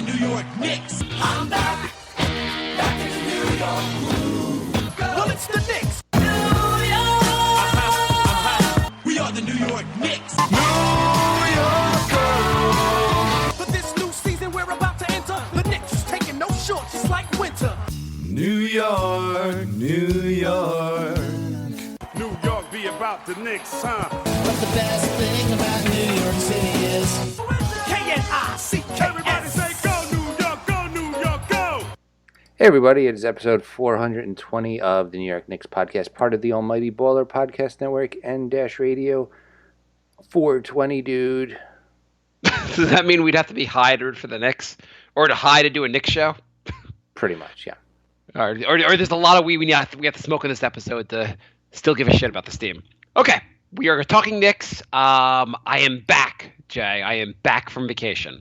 the New York Knicks. I'm back in the New York groove. Well, it's the Knicks. New York. We are the New York Knicks. New York. But this new season we're about to enter, the Knicks is taking no shorts, just like winter. New York, New York. New York be about the Knicks, huh? But the best thing about New York City is K-N-I-C-K-S. Everybody say go New York, go New York, go! Hey everybody, it is episode 420 of the New York Knicks podcast, part of the Almighty Baller Podcast Network and Dash Radio. 420, dude. Does that mean we'd have to be hired for the Knicks? Or to hire to do a Knicks show? Pretty much, yeah. Or there's a lot of we have to smoke in this episode to still give a shit about this team. Okay, we are talking Knicks. I am back, Jay. I am back from vacation.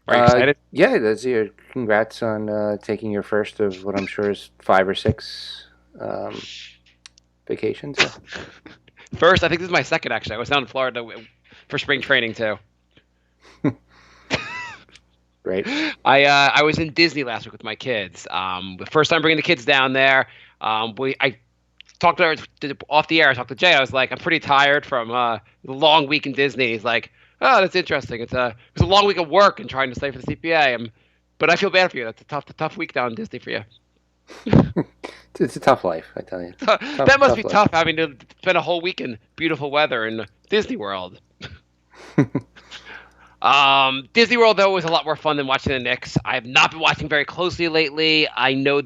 Are you excited? Yeah, that's your congrats on taking your first of what I'm sure is 5 or 6 vacations. Yeah. First, I think this is my second, actually. I was down in Florida for spring training, too. Right. I was in Disney last week with my kids. The first time bringing the kids down there. I talked to her off the air. I talked to Jay. I was like, I'm pretty tired from the long week in Disney. He's like, oh, that's interesting. It was a long week of work and trying to stay for the CPA. But I feel bad for you. That's a tough week down in Disney for you. It's a tough life, I tell you. That must be life. tough having to spend a whole week in beautiful weather in Disney World. Disney World, though, was a lot more fun than watching the Knicks. I have not been watching very closely lately. I know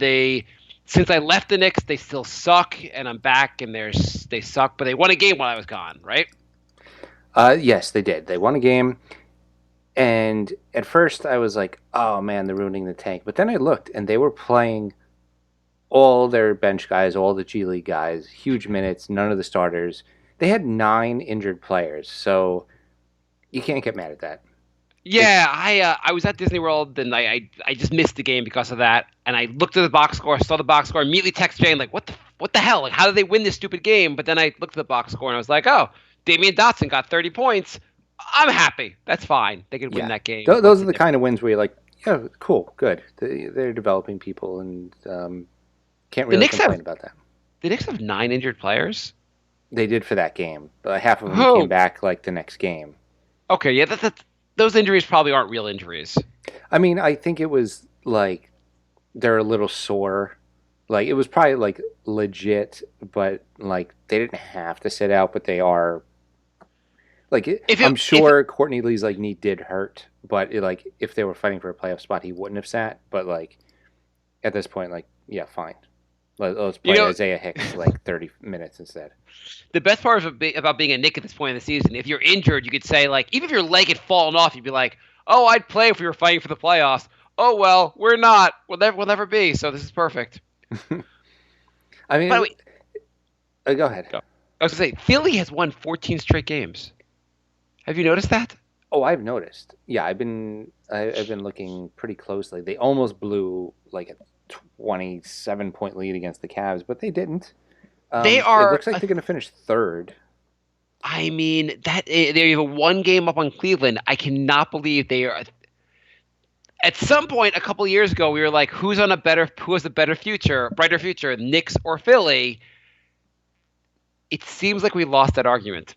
since I left the Knicks, they still suck, and I'm back, and they suck. But they won a game while I was gone, right? Yes, they did. They won a game, and at first I was like, oh man, they're ruining the tank. But then I looked, and they were playing all their bench guys, all the G League guys, huge minutes, none of the starters. They had 9 injured players, so you can't get mad at that. Yeah, I was at Disney World, and I just missed the game because of that. And I looked at the box score, saw the box score, immediately texted Jane, like, what the hell? Like, how did they win this stupid game? But then I looked at the box score, and I was like, oh, Damian Dotson got 30 points. I'm happy. That's fine. They could win that game. Those are the kind of wins where you're like, yeah, cool, good. They're developing people, and can't really complain about that. The Knicks have 9 injured players? They did for that game. But half of them came back like the next game. Okay, yeah, those injuries probably aren't real injuries. I mean, I think it was like they're a little sore. Like it was probably like legit, but like they didn't have to sit out, but they are. Like I'm sure Courtney Lee's like knee did hurt, but like if they were fighting for a playoff spot, he wouldn't have sat. But like at this point, like yeah, fine. Let's play Isaiah Hicks like 30 minutes instead. The best part about being a Knick at this point in the season, if you're injured, you could say, like, even if your leg had fallen off, you'd be like, oh, I'd play if we were fighting for the playoffs. Oh, well, we're not. We'll never be, so this is perfect. I mean, by the way, go ahead. I was going to say, Philly has won 14 straight games. Have you noticed that? Oh, I've noticed. Yeah, I've been looking pretty closely. They almost blew like a 27-point lead against the Cavs, but they didn't. It looks like they're going to finish 3rd. I mean, they're even 1 game up on Cleveland. I cannot believe they are. At some point, a couple of years ago, we were like, who has a better future, brighter future, Knicks or Philly? It seems like we lost that argument.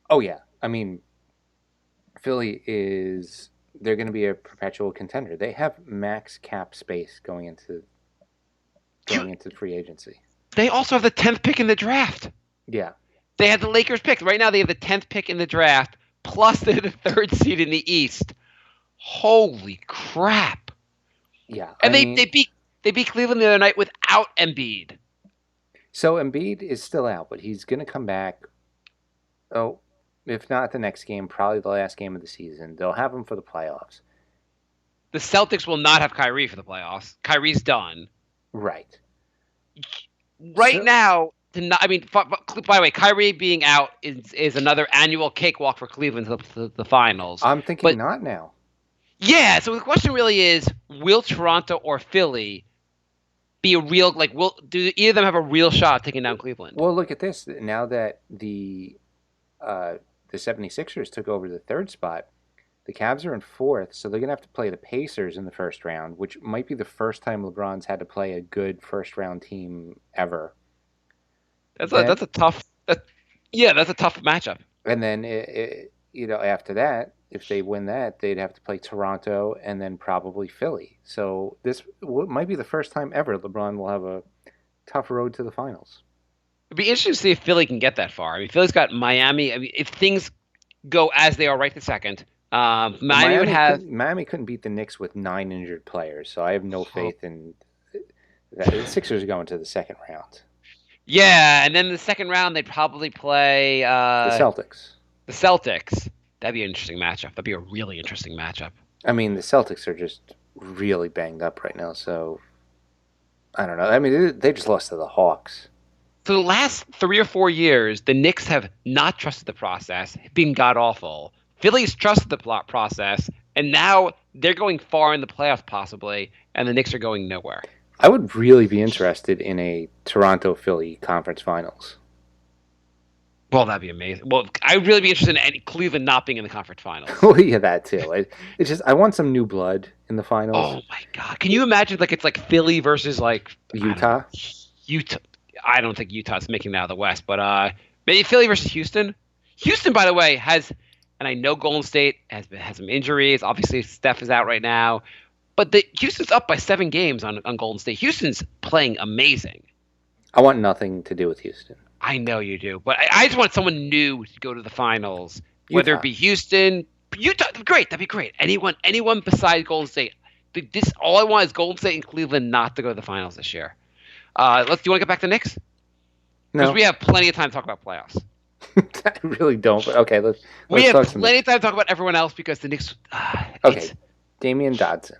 Oh yeah, I mean, Philly they're going to be a perpetual contender. They have max cap space going into free agency. They also have the 10th pick in the draft. Yeah. They had the Lakers pick. Right now they have the 10th pick in the draft, plus they're the 3rd seed in the East. Holy crap. Yeah. And they beat Cleveland the other night without Embiid. So Embiid is still out, but he's going to come back. Oh, if not the next game, probably the last game of the season. They'll have him for the playoffs. The Celtics will not have Kyrie for the playoffs. Kyrie's done. Right. Now, by the way, Kyrie being out is another annual cakewalk for Cleveland to the finals. I'm thinking not now. Yeah, so the question really is, will Toronto or Philly be a real, do either of them have a real shot at taking down Cleveland? Well, look at this. Now that the 76ers took over the 3rd spot, The Cavs are in fourth, so they're going to have to play the Pacers in the first round, which might be the first time LeBron's had to play a good first round team ever. That's a tough. That's a tough matchup. And then, after that, if they win that, they'd have to play Toronto and then probably Philly. So this might be the first time ever LeBron will have a tough road to the finals. It'd be interesting to see if Philly can get that far. I mean, Philly's got Miami. I mean, if things go as they are right this second, Miami would have. Miami couldn't beat the Knicks with 9 injured players, so I have no faith in that. The Sixers are going to the second round. Yeah, and then the second round they'd probably play The Celtics. The Celtics. That'd be an interesting matchup. That'd be a really interesting matchup. I mean, the Celtics are just really banged up right now, so I don't know. I mean, they just lost to the Hawks. For the last 3 or 4 years, the Knicks have not trusted the process, been god-awful. Philly's trusted the process, and now they're going far in the playoffs possibly, and the Knicks are going nowhere. I would really be interested in a Toronto-Philly conference finals. Well, that'd be amazing. Well, I'd really be interested in Cleveland not being in the conference finals. Well, yeah, that too. It's just I want some new blood in the finals. Oh my God! Can you imagine it's like Philly versus Utah? Utah. I don't think Utah's making it out of the West, but maybe Philly versus Houston. Houston, by the way, and I know Golden State has some injuries. Obviously, Steph is out right now, but Houston's up by 7 games on Golden State. Houston's playing amazing. I want nothing to do with Houston. I know you do, but I just want someone new to go to the finals. Whether it be Houston, Utah, great, that'd be great. Anyone besides Golden State. All I want is Golden State and Cleveland not to go to the finals this year. Do you want to get back to Knicks? No, because we have plenty of time to talk about playoffs. I really don't. But okay, let's we talk have plenty of time to talk about everyone else because the Knicks. Okay, Damian Dotson.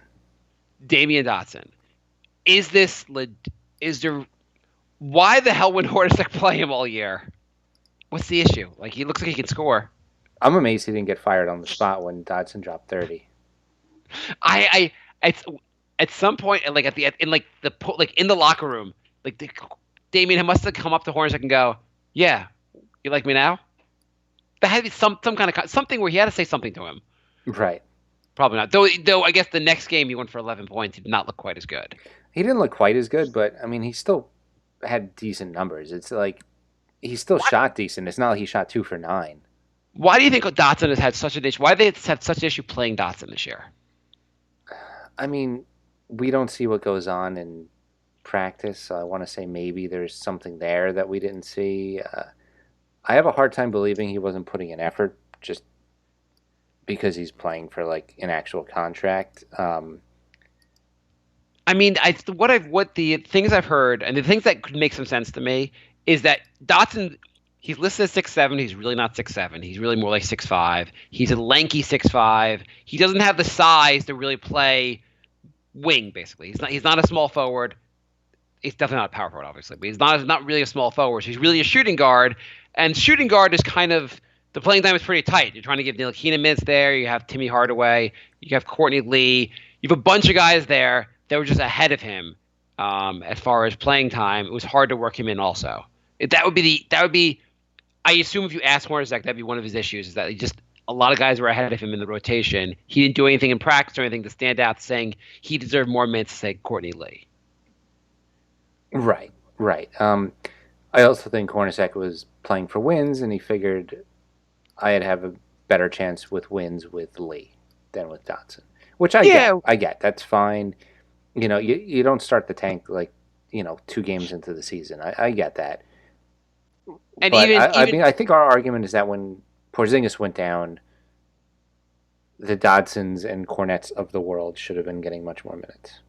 Is there? Why the hell would Hornacek play him all year? What's the issue? He looks like he can score. I'm amazed he didn't get fired on the spot when Dotson dropped 30. At some point, in the locker room, Damian must have come up to Hornacek and go, "Yeah, you like me now?" That had to be some kind of something where he had to say something to him. Right. Probably not. Though I guess the next game he went for 11 points. He did not look quite as good. He didn't look quite as good, but I mean, he still had decent numbers. It's he still shot decent. It's not like he shot 2 for 9. Why do you think Dotson has had such an issue? Why do they have such an issue playing Dotson this year? I mean, we don't see what goes on in practice, so I want to say maybe there's something there that we didn't see. I have a hard time believing he wasn't putting in effort just because he's playing for an actual contract. I mean, what the things I've heard and the things that could make some sense to me is that Dotson, he's listed as 6'7". He's really not 6'7". He's really more like 6'5". He's a lanky 6'5". He doesn't have the size to really play wing. Basically, he's not a small forward. He's definitely not a power forward, obviously, but he's not really a small forward. So he's really a shooting guard, and shooting guard is kind of the playing time is pretty tight. You're trying to give Ntilikina minutes there. You have Timmy Hardaway. You have Courtney Lee. You have a bunch of guys there that were just ahead of him as far as playing time. It was hard to work him in also. That would be I assume if you ask Hornacek, that'd be one of his issues, is that a lot of guys were ahead of him in the rotation. He didn't do anything in practice or anything to stand out, saying he deserved more minutes, say Courtney Lee. Right. I also think Hornacek was playing for wins, and he figured I'd have a better chance with wins with Lee than with Dotson, which I get. That's fine. You don't start the tank 2 games into the season. I get that. And but I think our argument is that when Porzingis went down, the Dodsons and Cornets of the world should have been getting much more minutes.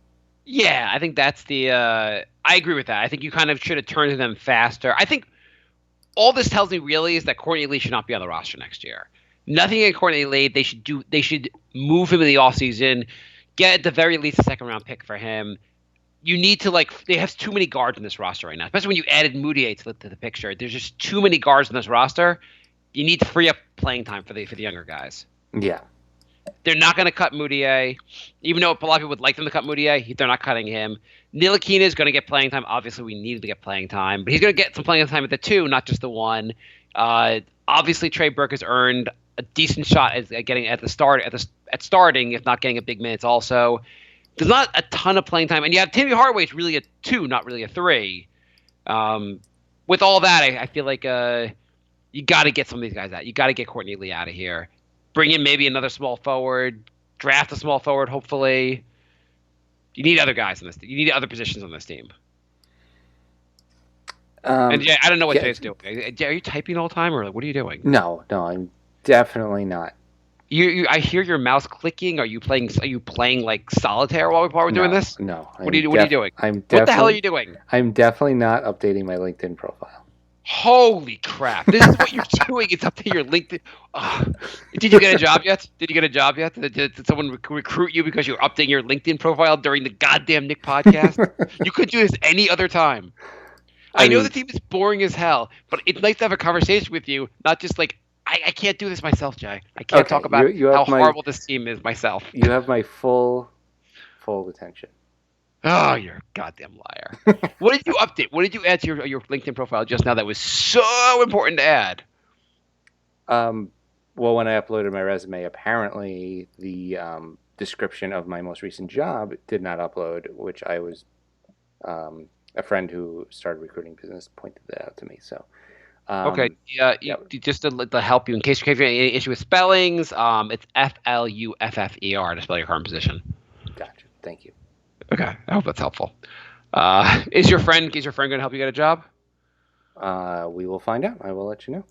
Yeah, I think that's I agree with that. I think you kind of should have turned to them faster. I think all this tells me really is that Courtney Lee should not be on the roster next year. Nothing against Courtney Lee. They should move him in the offseason, get at the very least a second-round pick for him. You need to they have too many guards in this roster right now, especially when you added Moutier to the picture. There's just too many guards in this roster. You need to free up playing time for the younger guys. Yeah. They're not going to cut Moutier, even though a lot of people would like them to cut Moutier. They're not cutting him. Ntilikina is going to get playing time. Obviously, we need him to get playing time, but he's going to get some playing time at the 2, not just the 1. Obviously, Trey Burke has earned a decent shot at getting at starting, if not getting a big minutes. Also, there's not a ton of playing time, and you have Timmy Hardaway. It's really a 2, not really a 3. With all that, I feel like you got to get some of these guys out. You got to get Courtney Lee out of here. Bring in maybe another small forward. Draft a small forward, hopefully. You need other guys on this. You need other positions on this team. And Jay, I don't know what Jay's doing. Jay, are you typing all the time, or what are you doing? No, I'm definitely not. I hear your mouse clicking. Are you playing like solitaire while we're doing this? No. What are you doing? What the hell are you doing? I'm definitely not updating my LinkedIn profile. Holy crap! This is what you're doing. It's up to your LinkedIn. Did you get a job yet? Did someone recruit you because you were updating your LinkedIn profile during the goddamn Nick podcast? You could do this any other time. I know the team is boring as hell, but it's nice to have a conversation with you, not just like, I can't do this myself, Jay. I can't talk about how horrible this team is myself. You have my full attention. Oh, you're a goddamn liar. What did you update? What did you add to your LinkedIn profile just now that was so important to add? Well, when I uploaded my resume, apparently the description of my most recent job did not upload, which I was a friend who started recruiting business pointed that out to me. So okay, just to help you in case you have any issue with spellings, it's FLUFFER to spell your current position. Gotcha. Thank you. Okay, I hope that's helpful. Is your friend going to help you get a job? We will find out. I will let you know.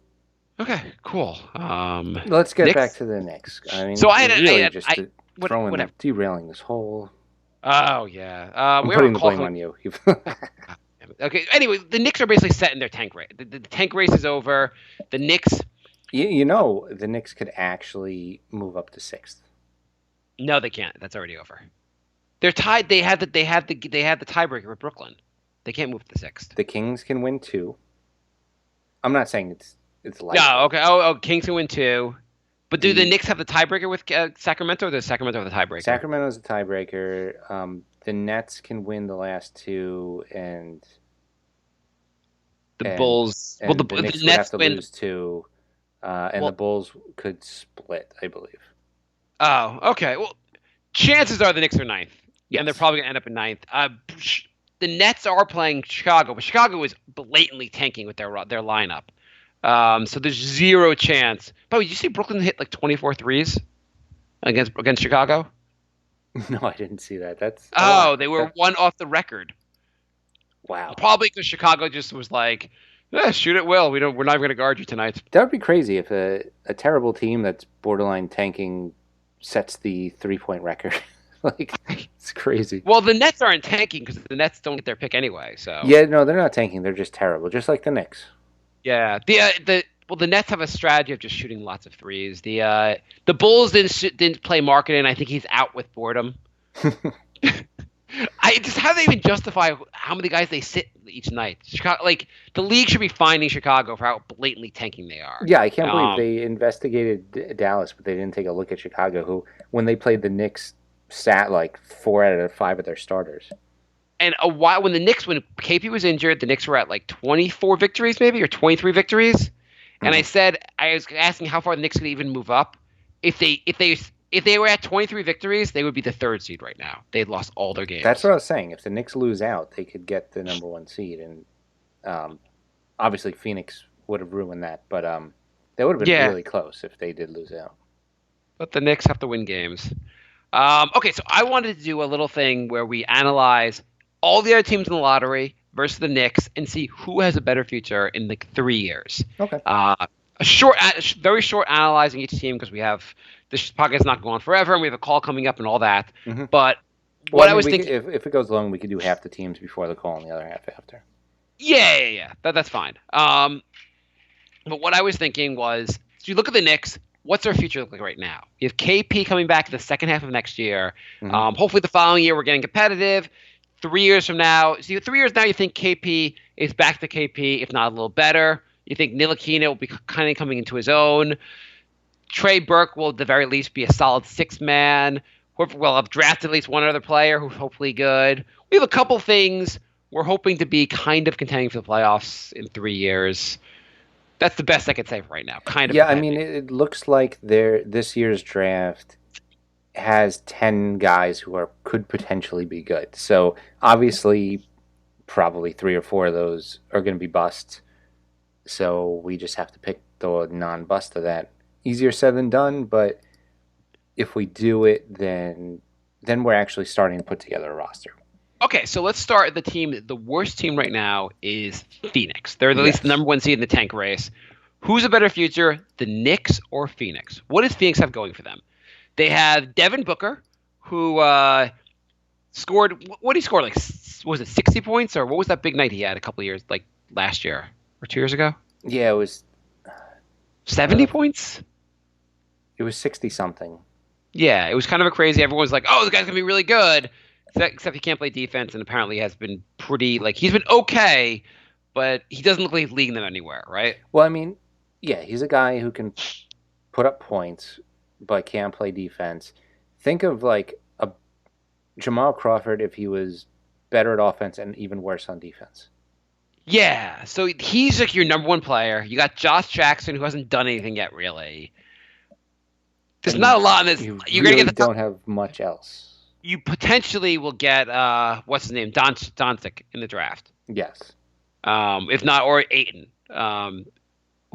Okay, cool. Let's get Knicks? back to the Knicks. I mean, so derailing this whole. Oh yeah, I'm putting the blame on you. Okay. Anyway, the Knicks are basically set in their tank race. The tank race is over. The Knicks. The Knicks could actually move up to 6th. No, they can't. That's already over. They're tied. They had the tiebreaker with Brooklyn. They can't move to 6th. The Kings can win 2. I'm not saying it's likely. No. Okay. Oh, Kings can win 2. But do the Knicks have the tiebreaker with Sacramento, or does Sacramento have the tiebreaker? Sacramento's the tiebreaker. The Nets can win the last 2, and the Bulls. And the Knicks would have to lose 2, and the Bulls could split, I believe. Oh, okay. Well, chances are the Knicks are 9th, and they're probably going to end up in 9th. The Nets are playing Chicago, but Chicago is blatantly tanking with their lineup. So there's zero chance. But did you see Brooklyn hit like 24 threes against Chicago? No, I didn't see that. They were 1 off the record. Wow. Probably because Chicago just was like, shoot at will. We're not even going to guard you tonight. That would be crazy if a terrible team that's borderline tanking sets the 3-point record. Like, it's crazy. Well, the Nets aren't tanking because the Nets don't get their pick anyway. So yeah, no, they're not tanking. They're just terrible, just like the Knicks. Yeah, the Nets have a strategy of just shooting lots of threes. The Bulls didn't play marketing. I think he's out with boredom. How do they even justify how many guys they sit each night? Chicago, like the league should be finding Chicago for how blatantly tanking they are. Yeah, I can't believe they investigated Dallas, but they didn't take a look at Chicago, who when they played the Knicks sat like 4 out of 5 of their starters. And when KP was injured, the Knicks were at like 24 victories maybe, or 23 victories. And I was asking how far the Knicks could even move up. If they were at 23 victories, they would be the 3rd seed right now. They'd lost all their games. That's what I was saying. If the Knicks lose out, they could get the number 1 seed, and obviously Phoenix would have ruined that. But they would have been really close if they did lose out. But the Knicks have to win games. Okay, so I wanted to do a little thing where we analyze all the other teams in the lottery versus the Knicks and see who has a better future in like 3 years. Okay. Very short analyzing each team because we have this podcast is not going on forever and we have a call coming up and all that. Mm-hmm. But I was thinking, if it goes long, we could do half the teams before the call and the other half after. Yeah. That's fine. But what I was thinking was, so you look at the Knicks. What's their future look like right now? You have KP coming back in the second half of next year. Mm-hmm. Hopefully the following year we're getting competitive. 3 years from now, you think KP is back to KP, if not a little better. You think Ntilikina will be kind of coming into his own. Trey Burke will at the very least be a solid 6-man. We'll have drafted at least one other player who's hopefully good. We have a couple things we're hoping to be kind of contending for the playoffs in 3 years. That's the best I could say for right now. Kind of. Yeah, I mean, it looks like this year's draft has 10 guys who could potentially be good. So obviously, probably 3 or 4 of those are going to be busts. So we just have to pick the non-bust of that. Easier said than done, but if we do it, then we're actually starting to put together a roster. Okay, so let's start the team. The worst team right now is Phoenix. They're at least the number 1 seed in the tank race. Who's a better future, the Knicks or Phoenix? What does Phoenix have going for them? They have Devin Booker, who scored. What did he score? Like, was it 60 points, or what was that big night he had a couple of years, like last year or 2 years ago? Yeah, it was 70 points. It was 60 something. Yeah, it was kind of a crazy. Everyone's like, "Oh, the guy's gonna be really good," except he can't play defense, and apparently has been pretty. Like, he's been okay, but he doesn't look like he's leading them anywhere, right? Well, I mean, yeah, he's a guy who can put up points, but can't play defense. Think of like a Jamal Crawford if he was better at offense and even worse on defense. Yeah, so he's like your number 1 player. You got Josh Jackson, who hasn't done anything yet, really. There's not a lot in this. You're gonna get don't have much else. You potentially will get what's his name, Doncic in the draft. Yes. If not, or Ayton.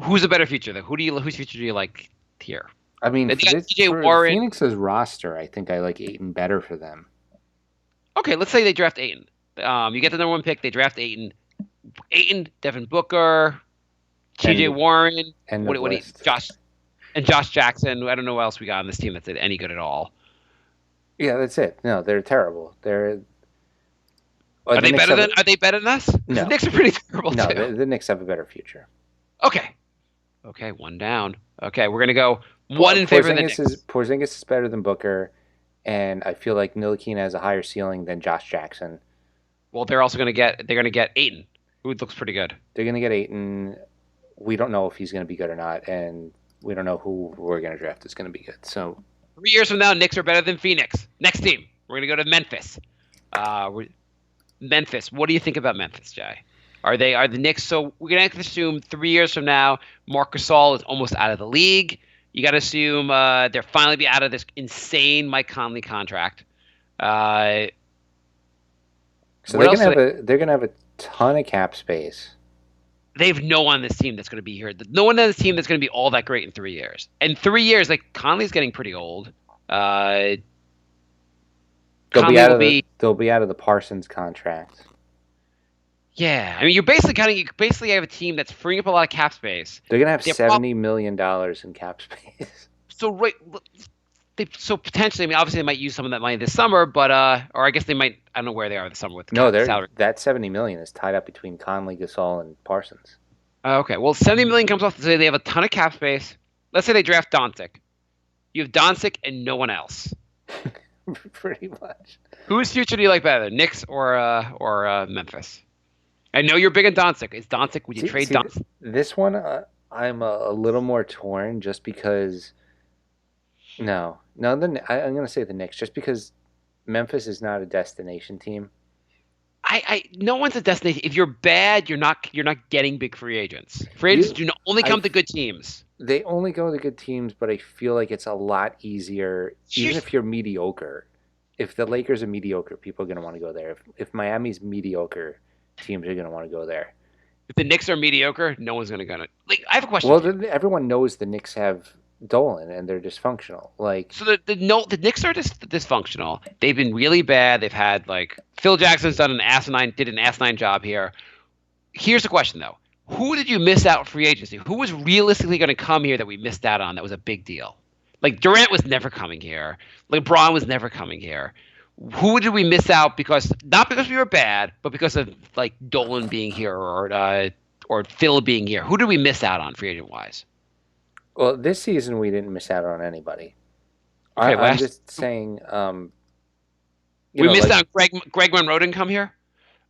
Who's a better future though? Whose future do you like here? I mean, for Warren. Phoenix's roster, I think I like Ayton better for them. Okay, let's say they draft Ayton. You get the number 1 pick. They draft Ayton. Devin Booker, T.J. Warren, and Josh Jackson. I don't know what else we got on this team that's any good at all. Yeah, that's it. No, they're terrible. Are they better than us? No. The Knicks are pretty terrible no, too. The Knicks have a better future. Okay, 1 down. Okay, we're gonna go 1 in favor of the Knicks. Porzingis is better than Booker, and I feel like Ntilikina has a higher ceiling than Josh Jackson. Well, they're gonna get Ayton, who looks pretty good. They're gonna get Ayton. We don't know if he's gonna be good or not, and we don't know who we're gonna draft is gonna be good. So 3 years from now, Knicks are better than Phoenix. Next team, we're gonna go to Memphis. Memphis. What do you think about Memphis, Jay? Are the Knicks? So we're gonna have to assume 3 years from now, Marc Gasol is almost out of the league. You got to assume they'll finally be out of this insane Mike Conley contract. So they're gonna have a ton of cap space. They have no one on this team that's going to be here. No one on this team that's going to be all that great in 3 years. And 3 years, like Conley's getting pretty old. They'll be out of the Parsons contract. Yeah, I mean, you basically have a team that's freeing up a lot of cap space. They're gonna have $70 million in cap space. So potentially, I mean, obviously they might use some of that money this summer, but or I guess they might. I don't know where they are this summer with the salary. That $70 million is tied up between Conley, Gasol, and Parsons. Okay, well, $70 million comes off. So they have a ton of cap space. Let's say they draft Doncic. You have Doncic and no one else. Pretty much. Whose future do you like better, Knicks or Memphis? I know you're big on Doncic. Is Doncic? Would you trade Doncic? This one, I'm a little more torn, just because. No. I'm going to say the Knicks, just because Memphis is not a destination team. No one's a destination. If you're bad, you're not getting big free agents. Free agents do not only come to good teams. They only go to good teams, but I feel like it's a lot easier, even if you're mediocre. If the Lakers are mediocre, people are going to want to go there. If Miami's mediocre, teams are going to want to go there. If the Knicks are mediocre, no one's going to go. Like, I have a question. Well, everyone knows the Knicks have Dolan and they're dysfunctional. So the Knicks are just dysfunctional. They've been really bad. They've had Phil Jackson's did an asinine job here. Here's the question though: who did you miss out on free agency? Who was realistically going to come here that we missed out on? That was a big deal. Like Durant was never coming here. LeBron was never coming here. Who did we miss out not because we were bad, but because of Dolan being here or Phil being here? Who did we miss out on free agent wise? Well, this season we didn't miss out on anybody. Okay, I'm just saying. We missed out on Greg Monroe didn't come here.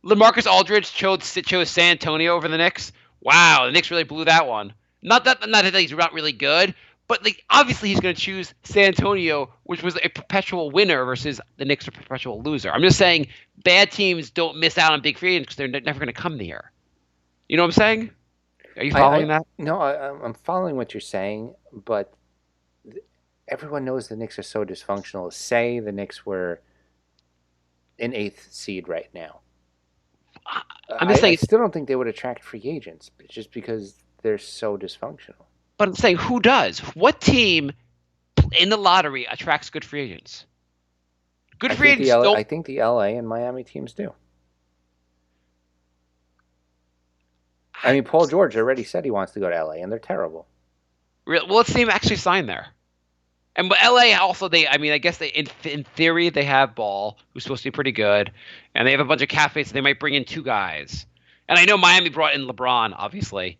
LaMarcus Aldridge chose San Antonio over the Knicks. Wow, the Knicks really blew that one. Not that he's not really good, but obviously he's going to choose San Antonio, which was a perpetual winner, versus the Knicks a perpetual loser. I'm just saying bad teams don't miss out on big free agents because they're never going to come here. You know what I'm saying? Are you following that? No, I'm following what you're saying, but everyone knows the Knicks are so dysfunctional. Say the Knicks were an 8th seed right now. I'm just saying. I still don't think they would attract free agents, just because they're so dysfunctional. But I'm saying, who does? What team in the lottery attracts good free agents? Good free agents don't. I think the LA and Miami teams do. I mean, Paul George already said he wants to go to LA, and they're terrible. Well, let's see him actually sign there. And but LA also, I guess they in theory they have Ball, who's supposed to be pretty good, and they have a bunch of cap space, so they might bring in 2 guys. And I know Miami brought in LeBron, obviously,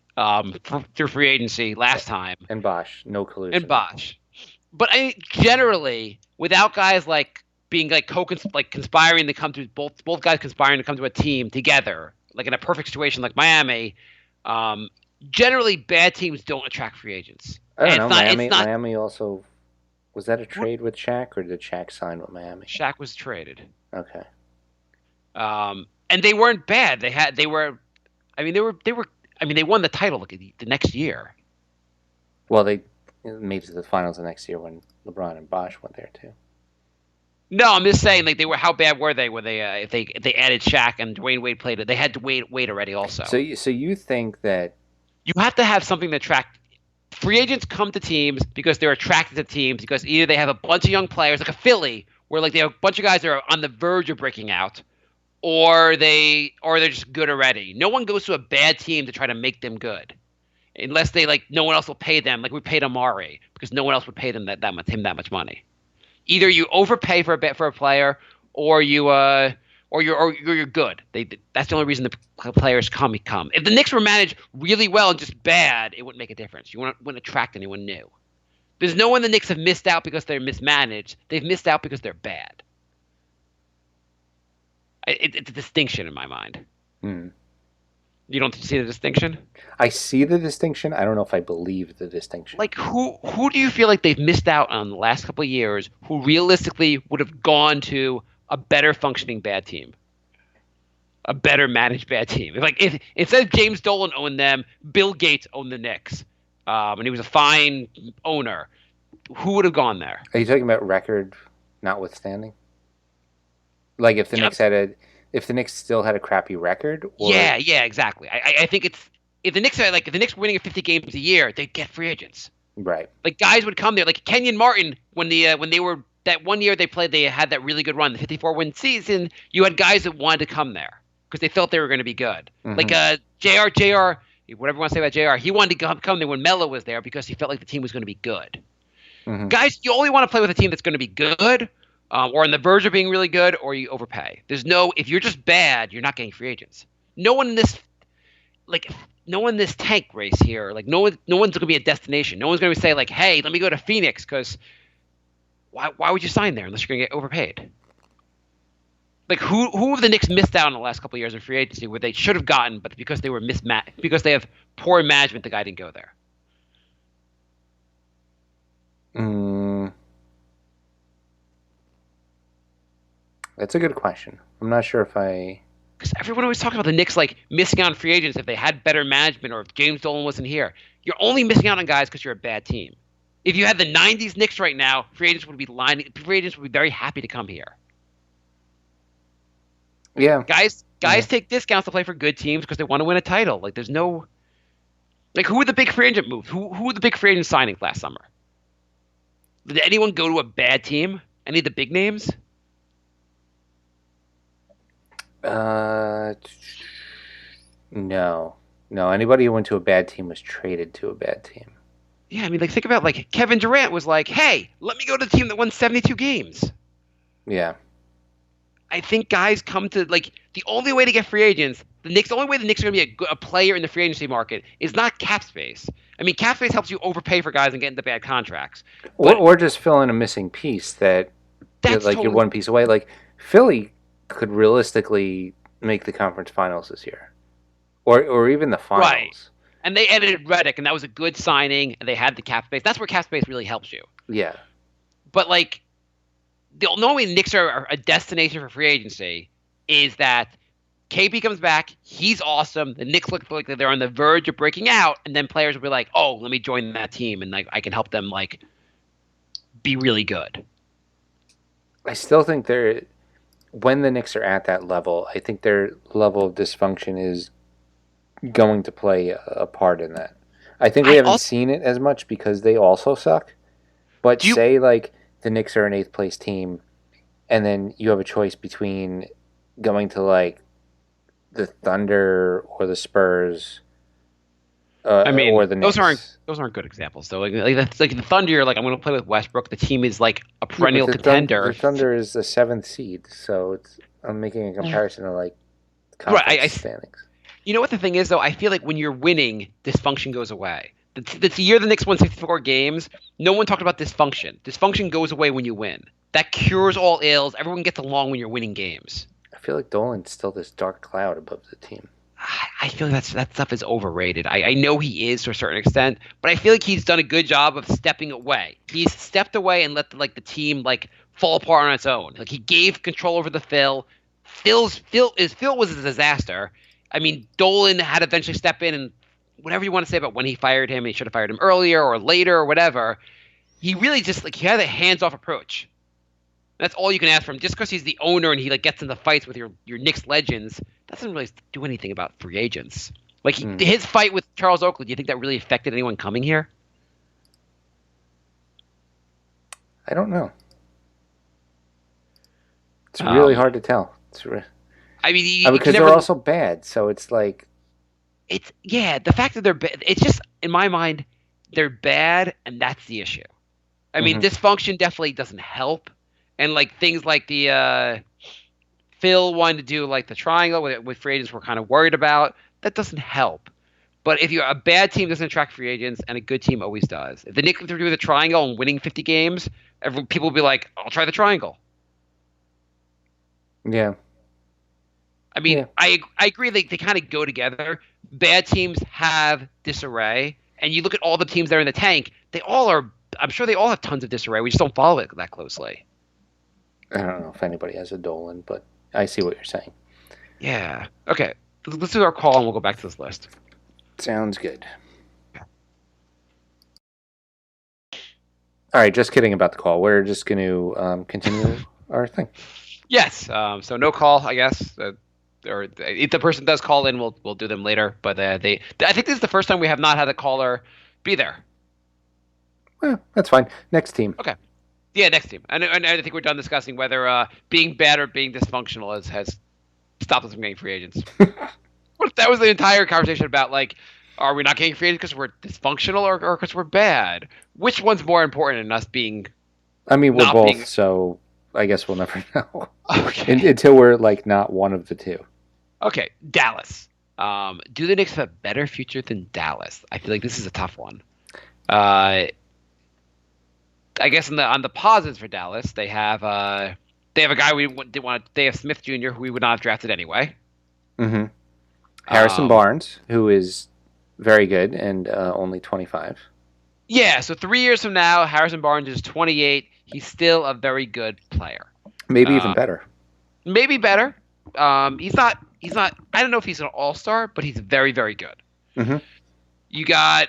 through free agency last time. And Bosh, no collusion. And Bosh. But generally, without guys being conspiring to come to both guys conspiring to come to a team together, like in a perfect situation like Miami, generally bad teams don't attract free agents. I don't know. Miami also, was that a trade with Shaq, or did Shaq sign with Miami? Shaq was traded. Okay. And they weren't bad. They won the title the next year. Well, they made it to the finals the next year when LeBron and Bosh went there too. No, I'm just saying, how bad were they? Were they if they added Shaq and Dwayne Wade played it? They had to wait already also. So you think that you have to have something to attract free agents come to teams because they're attracted to teams because either they have a bunch of young players like a Philly where they have a bunch of guys that are on the verge of breaking out, or they're just good already. No one goes to a bad team to try to make them good, unless no one else will pay them. Like we paid Amari because no one else would pay them that much money. Either you overpay for a player, or you're good. That's the only reason the players come. If the Knicks were managed really well and just bad, it wouldn't make a difference. You wouldn't attract anyone new. There's no one the Knicks have missed out because they're mismanaged. They've missed out because they're bad. It's a distinction in my mind. You don't see the distinction? I see the distinction. I don't know if I believe the distinction. Like, who do you feel like they've missed out on the last couple of years who realistically would have gone to a better functioning bad team? A better managed bad team. If instead of James Dolan owned them, Bill Gates owned the Knicks, and he was a fine owner, who would have gone there? Are you talking about record notwithstanding? Like if the Knicks still had a crappy record? Or... Yeah, exactly. I think if the Knicks were winning 50 games a year, they'd get free agents. Right. Like guys would come there. Like Kenyon Martin, when they were that one year they had that really good run, the 54-win season. You had guys that wanted to come there because they felt they were going to be good. Mm-hmm. Like JR, whatever you want to say about JR, he wanted to come there when Melo was there because he felt like the team was going to be good. Mm-hmm. Guys, you only want to play with a team that's going to be good. Or on the verge of being really good, or you overpay. If you're just bad, you're not getting free agents. No one in this tank race here, no one's going to be a destination. No one's going to say hey, let me go to Phoenix because why would you sign there unless you're going to get overpaid? Who have the Knicks missed out on the last couple of years of free agency where they should have gotten, but because they were because they have poor management, the guy didn't go there. That's a good question. I'm not sure if because everyone always talks about the Knicks missing out on free agents if they had better management or if James Dolan wasn't here. You're only missing out on guys because you're a bad team. If you had the 90s Knicks right now, free agents would be very happy to come here. Yeah. Guys take discounts to play for good teams because they want to win a title. There's no who were the big free agent moves? Who were the big free agent signings last summer? Did anyone go to a bad team? Any of the big names? No. Anybody who went to a bad team was traded to a bad team. Yeah, think about Kevin Durant was hey, let me go to the team that won 72 games. Yeah. I think guys come to the only way to get free agents. The only way the Knicks are going to be a player in the free agency market is not cap space. Cap space helps you overpay for guys and get into bad contracts. Or just fill in a missing piece that's totally... you're one piece away. Philly could realistically make the conference finals this year, or even the finals. Right. And they edited Redick, and that was a good signing. And they had the cap space. That's where cap space really helps you. Yeah. But the only way the Knicks are a destination for free agency is that KP comes back. He's awesome. The Knicks look like they're on the verge of breaking out, and then players will be like, "Oh, let me join that team, and like I can help them like be really good." I still think when the Knicks are at that level, I think their level of dysfunction is going to play a part in that. I think we haven't seen it as much because they also suck. But say like the Knicks are an 8th place team, and then you have a choice between going to like the Thunder or the Spurs. I mean, or the Knicks. those aren't good examples though. Like the Thunder, you're like, I'm going to play with Westbrook. The team is like a perennial contender. The Thunder is the 7th seed, so I'm making a comparison to like conference standings. You know what the thing is, though? I feel like when you're winning, dysfunction goes away. The year the Knicks won 64 games, no one talked about dysfunction. Dysfunction goes away when you win. That cures all ills. Everyone gets along when you're winning games. I feel like Dolan's still this dark cloud above the team. I feel like that stuff is overrated. I know he is to a certain extent, but I feel like he's done a good job of stepping away. He's stepped away and let the team like fall apart on its own. Like he gave control over the Phil. Phil was a disaster. I mean, Dolan had to eventually step in, and whatever you want to say about when he fired him, he should have fired him earlier or later or whatever. He really just he had a hands-off approach. That's all you can ask from him. Just because he's the owner and he like gets into fights with your Knicks legends doesn't really do anything about free agents. Like his fight with Charles Oakley, do you think that really affected anyone coming here? I don't know. It's really hard to tell. I mean, because they're also bad, so it's like the fact that they're bad. It's just in my mind they're bad, and that's the issue. I mean, dysfunction definitely doesn't help, and like things like the Phil wanted to do like the triangle with free agents we're kind of worried about. That doesn't help. But if you're a bad team, doesn't attract free agents, and a good team always does. If the Knicks do the triangle and winning 50 games, people will be like, "I'll try the triangle." Yeah. I mean, I agree they kind of go together. Bad teams have disarray, and you look at all the teams that are in the tank, they all are – I'm sure they all have tons of disarray. We just don't follow it that closely. I don't know if anybody has a Dolan, but I see what you're saying. Yeah. Okay. Let's do our call, and we'll go back to this list. Sounds good. All right, just kidding about the call. We're just going to continue our thing. Yes. So no call, I guess. Or if the person does call in, we'll do them later. But I think this is the first time we have not had a caller be there. Well, that's fine. Next team. Okay. Yeah, next team. And I think we're done discussing whether being bad or being dysfunctional has stopped us from getting free agents. That was the entire conversation about, like, are we not getting free agents because we're dysfunctional or because we're bad? Which one's more important in us being? I mean, we're both, so I guess we'll never know. Okay. Until we're, like, not one of the two. Okay, Dallas. Do the Knicks have a better future than Dallas? I feel like this is a tough one. I guess on the positives for Dallas, they have a guy they have Smith Jr., who we would not have drafted anyway. Mm-hmm. Harrison Barnes, who is very good and only 25. Yeah, so 3 years from now, Harrison Barnes is 28. He's still a very good player. Maybe even better. Maybe better. He's not. I don't know if he's an all-star, but he's very, very good. Mm-hmm. You got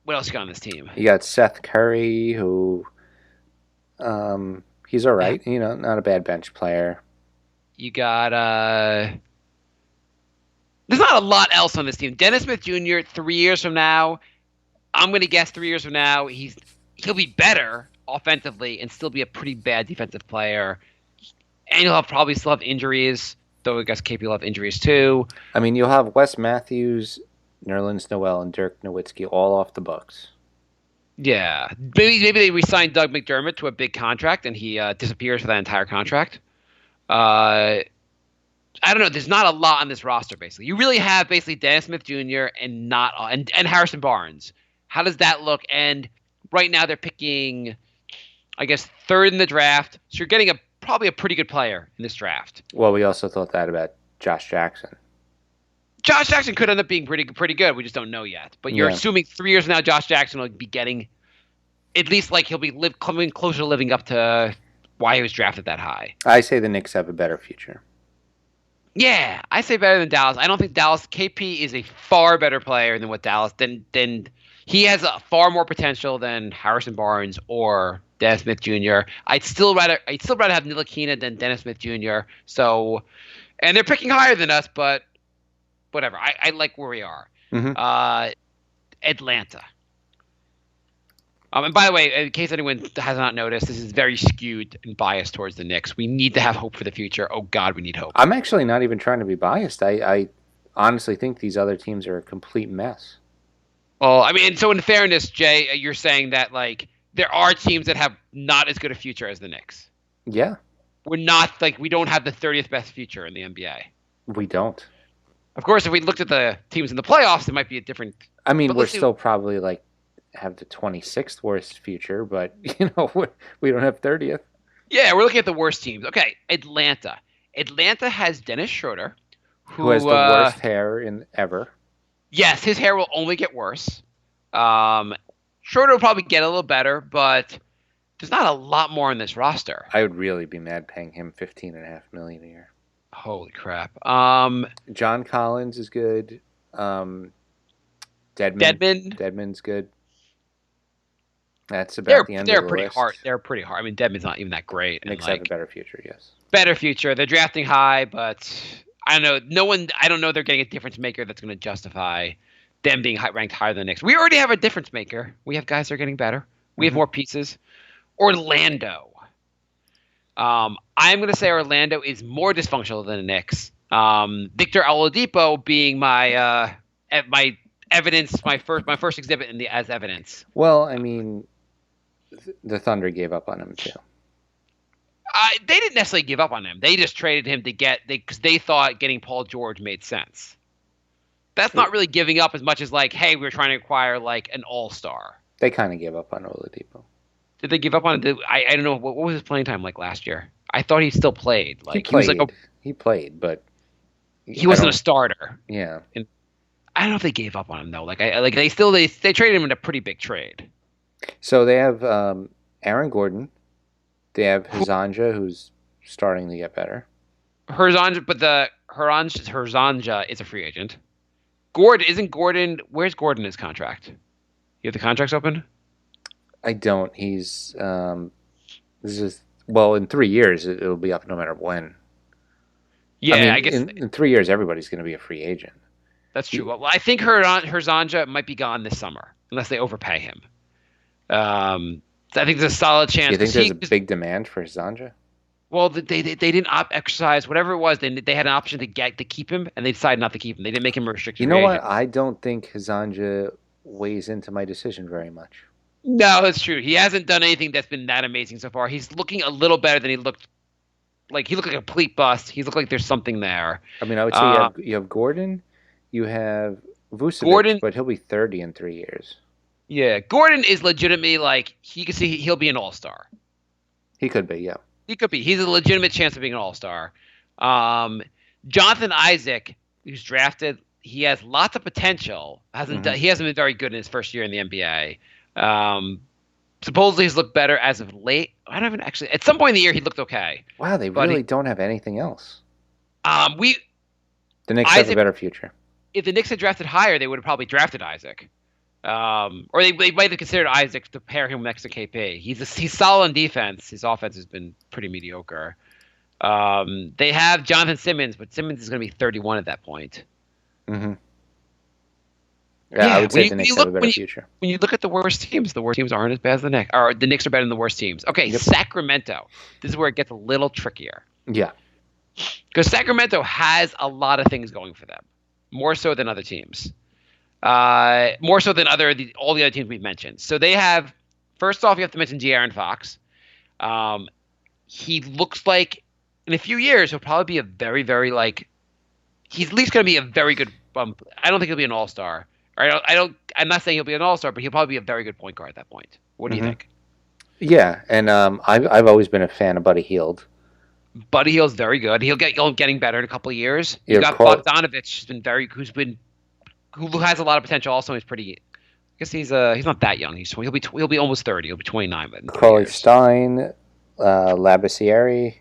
what else you got on this team? You got Seth Curry, who he's all right. Yeah. You know, not a bad bench player. You got there's not a lot else on this team. Dennis Smith Jr. 3 years from now, I'm going to guess 3 years from now he'll be better offensively and still be a pretty bad defensive player. And he'll probably still have injuries, though I guess KP will have injuries too. I mean, you'll have Wes Matthews, Nerlens Noel, and Dirk Nowitzki all off the books. Yeah. Maybe they re-signed Doug McDermott to a big contract and he disappears for that entire contract. I don't know. There's not a lot on this roster, basically. You really have basically Dennis Smith Jr. and Harrison Barnes. How does that look? And right now they're picking, I guess, third in the draft. So you're getting probably a pretty good player in this draft. Well, we also thought that about Josh Jackson. Josh Jackson could end up being pretty good. We just don't know yet. But you're assuming 3 years from now Josh Jackson will be getting at least like he'll be coming closer to living up to why he was drafted that high. I say the Knicks have a better future. Yeah, I say better than Dallas. I don't think Dallas KP is a far better player than what Dallas than he has a far more potential than Harrison Barnes or Dennis Smith Jr. I'd still rather have Ntilikina than Dennis Smith Jr. So, and they're picking higher than us, but whatever. I like where we are. Hmm. Atlanta. And by the way, in case anyone has not noticed, this is very skewed and biased towards the Knicks. We need to have hope for the future. Oh God, we need hope. I'm actually not even trying to be biased. I honestly think these other teams are a complete mess. Well, I mean, so in fairness, Jay, you're saying that like there are teams that have not as good a future as the Knicks. Yeah, We don't have the 30th best future in the NBA. we don't. Of course, if we looked at the teams in the playoffs, it might be a different. I mean, But we're let's see. still probably like have the 26th worst future, but we don't have 30th. Yeah, we're looking at the worst teams. Okay, Atlanta. Atlanta has Dennis Schroeder, Who has the worst hair in ever? Yes, his hair will only get worse. Schroeder will probably get a little better, but there's not a lot more in this roster. I would really be mad paying him $15.5 million a year. Holy crap. John Collins is good. Dedmon. Dedmon's good. That's about the end of the pretty list. hard. They're pretty hard. I mean, Dedmon's not even that great. And Knicks have a better future, yes. better future. They're drafting high, but I don't know. I don't know they're getting a difference maker that's going to justify them being ranked higher than the Knicks. We already have a difference maker. We have guys that are getting better. We have more pieces. Orlando. I'm going to say Orlando is more dysfunctional than the Knicks. Victor Oladipo being my evidence, my first exhibit as evidence. Well, I mean, the Thunder gave up on him too. They didn't necessarily give up on him. They just traded him because they thought getting Paul George made sense. That's not really giving up as much as like, hey, we're trying to acquire like an all-star. They kind of gave up on Oladipo. Did they give up on it? I don't know. What was his playing time like last year? I thought he still played. Like He played, but he wasn't a starter. Yeah. And I don't know if they gave up on him though. They traded him in a pretty big trade. So they have Aaron Gordon. They have Hizanja, who's starting to get better. Herzanja, but Herzanja is a free agent. Gordon? Where's Gordon in his contract? You have the contracts open? I don't. He's in 3 years it'll be up no matter when. Yeah, I mean, I guess in 3 years everybody's going to be a free agent. that's true. Well, I think Herzanja might be gone this summer unless they overpay him. I think there's a solid chance. You think there's a big demand for Hizanja? Well, they didn't exercise whatever it was. They had an option to keep him, and they decided not to keep him. They didn't make him a restricted. You know what? I don't think Hizanja weighs into my decision very much. No, that's true. He hasn't done anything that's been that amazing so far. He's looking a little better than he looked. Like he looked like a complete bust. He looked like there's something there. I mean, I would say you have Gordon, you have Vucevic, but he'll be 30 in 3 years. Yeah, Gordon is legitimately like he can see he'll be an all-star. He could be, yeah. He could be. He's a legitimate chance of being an all-star. Jonathan Isaac, who's drafted, he has lots of potential. He hasn't been very good in his first year in the NBA. Supposedly he's looked better as of late. I don't even actually. At some point in the year, he looked okay. They really don't have anything else. The Knicks have a better future. If the Knicks had drafted higher, they would have probably drafted Isaac. Or they might have considered Isaac to pair him next to KP. He's solid on defense. His offense has been pretty mediocre. They have Jonathan Simmons, but Simmons is going to be 31 at that point. Mm-hmm. Yeah, I would say the Knicks have a better future. When you look at the worst teams aren't as bad as the Knicks. Or the Knicks are better than the worst teams. Okay, yep. Sacramento. This is where it gets a little trickier. Yeah. Because Sacramento has a lot of things going for them. More so than other teams. More so than all the other teams we've mentioned. So they have, first off, you have to mention De'Aaron Fox. He looks like in a few years he'll probably be a very, very he's at least going to be a very good bump. I don't think he'll be an all-star. I'm not saying he'll be an all-star, but he'll probably be a very good point guard at that point. What do you think? Yeah, and I've always been a fan of Buddy Hield. Buddy Hield's very good. He'll getting better in a couple of years. You got Bogdanovich, who has a lot of potential. Also, he's pretty. I guess he's not that young. He'll be almost 30. He'll be 29. But Cauley Stein, Labissiere.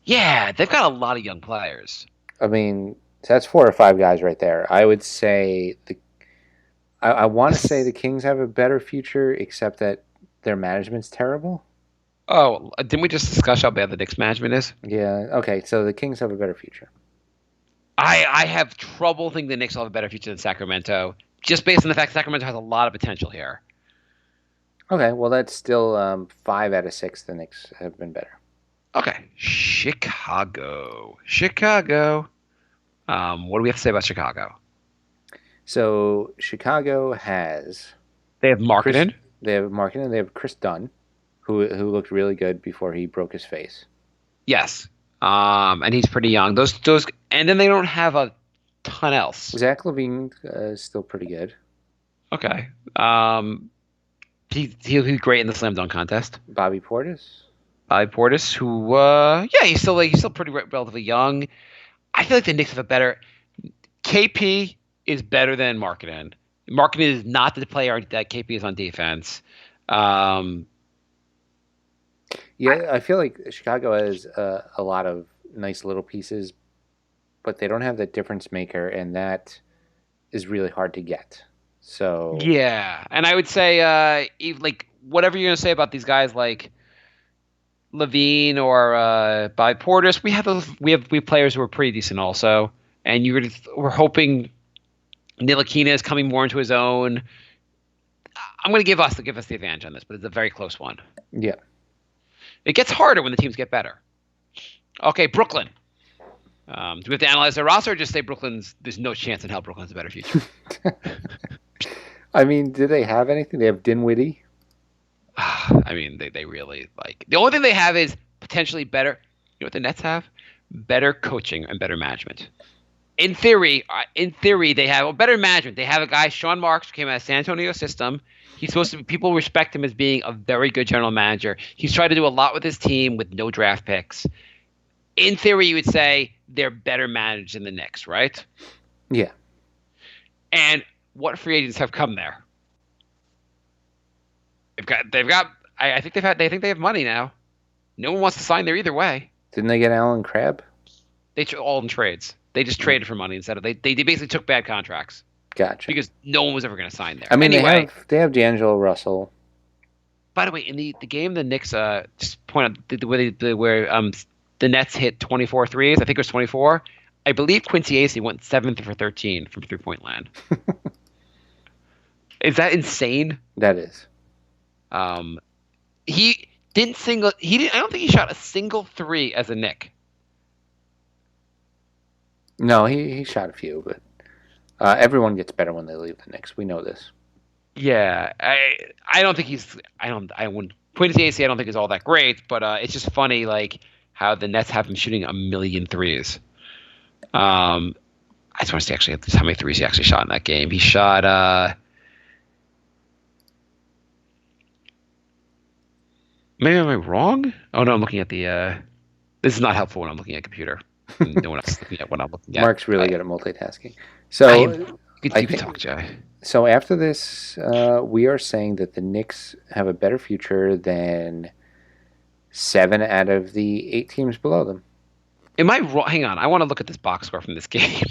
Yeah, they've got a lot of young players. I mean, that's 4 or 5 guys right there. I would say I want to say the Kings have a better future, except that their management's terrible. Oh, didn't we just discuss how bad the Knicks management is? Yeah. Okay. So the Kings have a better future. I have trouble thinking the Knicks will have a better future than Sacramento, just based on the fact Sacramento has a lot of potential here. Okay. Well, that's still 5 out of 6. The Knicks have been better. Okay, Chicago. Chicago. What do we have to say about Chicago? So Chicago has They have marketing. They have marketing. They have Chris Dunn, who looked really good before he broke his face. Yes. And he's pretty young. Those, and then they don't have a ton else. Zach LaVine is still pretty good. Okay. He'll be great in the slam dunk contest. Bobby Portis. Bobby Portis, who, he's still pretty relatively young. I feel like the Knicks have a better. KP is better than Markkanen. Markkanen is not the player that KP is on defense. I feel like Chicago has a lot of nice little pieces, but they don't have that difference maker, and that is really hard to get. So yeah, and I would say, like whatever you're gonna say about these guys, like Levine or Bobby Portis, we have players who are pretty decent also, and we're hoping Ntilikina is coming more into his own. I'm going to give us the advantage on this, but it's a very close one. Yeah. It gets harder when the teams get better. Okay, Brooklyn. Do we have to analyze their roster or just say there's no chance in hell Brooklyn's a better future? I mean, do they have anything? They have Dinwiddie. I mean, they really the only thing they have is potentially better. You know what the Nets have? Better coaching and better management. In theory, they have better management. They have a guy, Sean Marks, who came out of San Antonio system. He's supposed to be, people respect him as being a very good general manager. He's tried to do a lot with his team with no draft picks. In theory, you would say they're better managed than the Knicks, right? Yeah. And what free agents have come there? I think they think they have money now. No one wants to sign there either way. Didn't they get Alan Crabb? They all in trades. They just traded for money instead of they basically took bad contracts. Gotcha. Because no one was ever going to sign there. I mean, anyway, they have D'Angelo Russell. By the way, in the game, the Knicks just point out where the Nets hit 24 threes. I think it was 24. I believe Quincy Acey went 7 for 13 from 3-point land. Is that insane? That is. He didn't single. He didn't. I don't think he shot a single three as a Knick. No, he shot a few, but everyone gets better when they leave the Knicks. We know this. Yeah, I don't think he's. I wouldn't. Quincy Acey, I don't think is all that great, but it's just funny like how the Nets have him shooting a million threes. I just want to see actually how many threes he actually shot in that game. He shot. Maybe am I wrong? Oh no, I'm looking at the. This is not helpful when I'm looking at a computer. No one else is looking at what I'm looking at. Mark's really good at multitasking. So you can talk, Jay. So after this, we are saying that the Knicks have a better future than 7 out of the 8 teams below them. Am I wrong? Hang on, I want to look at this box score from this game.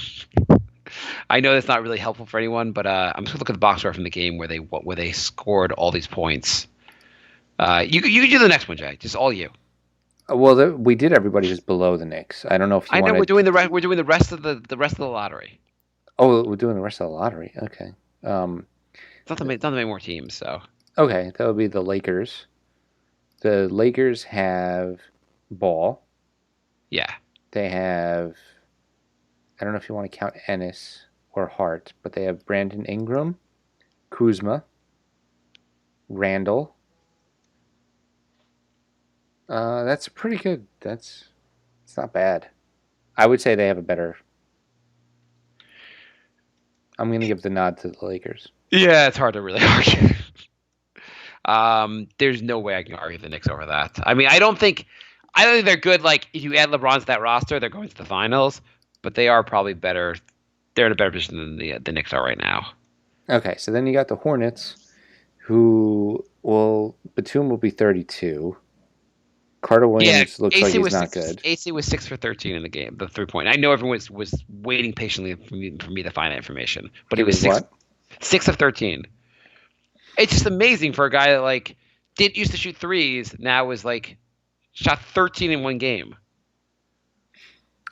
I know that's not really helpful for anyone, but I'm just gonna look at the box score from the game where they scored all these points. You do the next one, Jay. Just all you. Well, we did everybody who's below the Knicks. I don't know if you. I know we're doing the rest of the lottery. Oh, we're doing the rest of the lottery. Okay. It's not that many more teams, so. Okay, that would be the Lakers. The Lakers have Ball. Yeah. They have. I don't know if you want to count Ennis or Hart, but they have Brandon Ingram, Kuzma, Randall. That's pretty good. It's not bad. I would say they have a better. I'm going to give the nod to the Lakers. Yeah, it's hard to really argue. There's no way I can argue the Knicks over that. I mean, I don't think they're good. Like, if you add LeBron to that roster, they're going to the finals. But they are probably better. They're in a better position than the Knicks are right now. Okay, so then you got the Hornets, who Batum will be 32. Carter Williams looks like AC he's was not 6, good. AC was 6 for 13 in the game, the 3-point. I know everyone was waiting patiently for me to find that information, but he was what? 6 of 13. It's just amazing for a guy that like didn't used to shoot threes, now is like shot 13 in one game.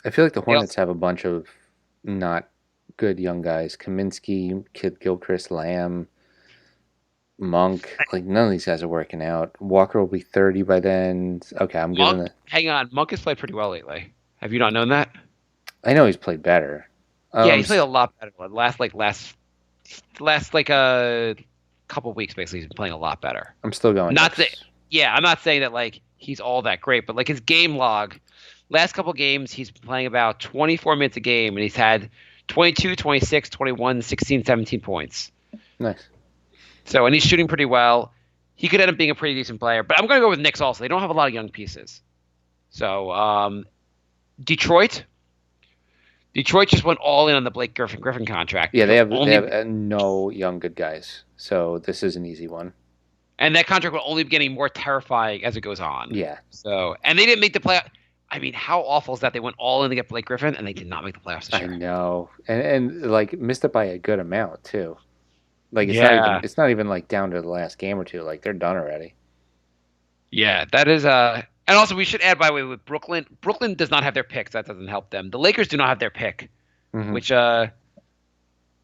I feel like the Hornets have a bunch of not good young guys. Kaminsky, Kid Gilchrist, Lamb, Monk. Like, none of these guys are working out. Walker will be 30 by then. Okay, I'm giving it. Hang on, Monk has played pretty well lately. Have you not known that? I know he's played better. Yeah, he's played a lot better. Last a couple weeks, basically, he's been playing a lot better. I'm still going. I'm not saying that like he's all that great, but like his game log, last couple games he's been playing about 24 minutes a game, and he's had 22, 26, 21, 16, 17 points. Nice. So, and he's shooting pretty well. He could end up being a pretty decent player, but I'm going to go with Knicks also. They don't have a lot of young pieces. So, Detroit just went all in on the Blake Griffin contract. Yeah, they have no young good guys. So this is an easy one. And that contract will only be getting more terrifying as it goes on. Yeah. So, and they didn't make the playoff. I mean, how awful is that? They went all in to get Blake Griffin, and they did not make the playoffs this year. I know, and like missed it by a good amount too. Like it's not even like down to the last game or two. Like they're done already. Yeah, that is and also we should add, by the way, with Brooklyn. Brooklyn does not have their picks. That doesn't help them. The Lakers do not have their pick, which does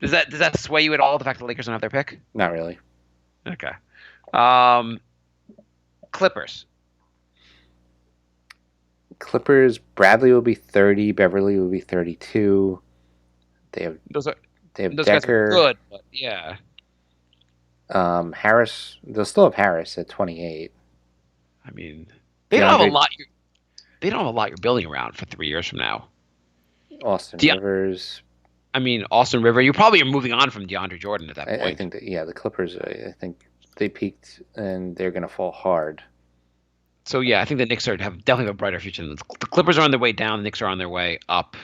that sway you at all? The fact the Lakers don't have their pick? Not really. Okay. Clippers. Bradley will be 30. Beverly will be 32. They have those Decker. Guys are good, but yeah. Harris. They'll still have Harris at 28. I mean, they don't have a lot. They don't have a lot you're building around for 3 years from now. Austin Rivers. I mean, Austin River. You probably are moving on from DeAndre Jordan at that point. I think that the Clippers. I think they peaked and they're going to fall hard. So yeah, I think the Knicks definitely have a brighter future than the Clippers are on their way down. The Knicks are on their way up.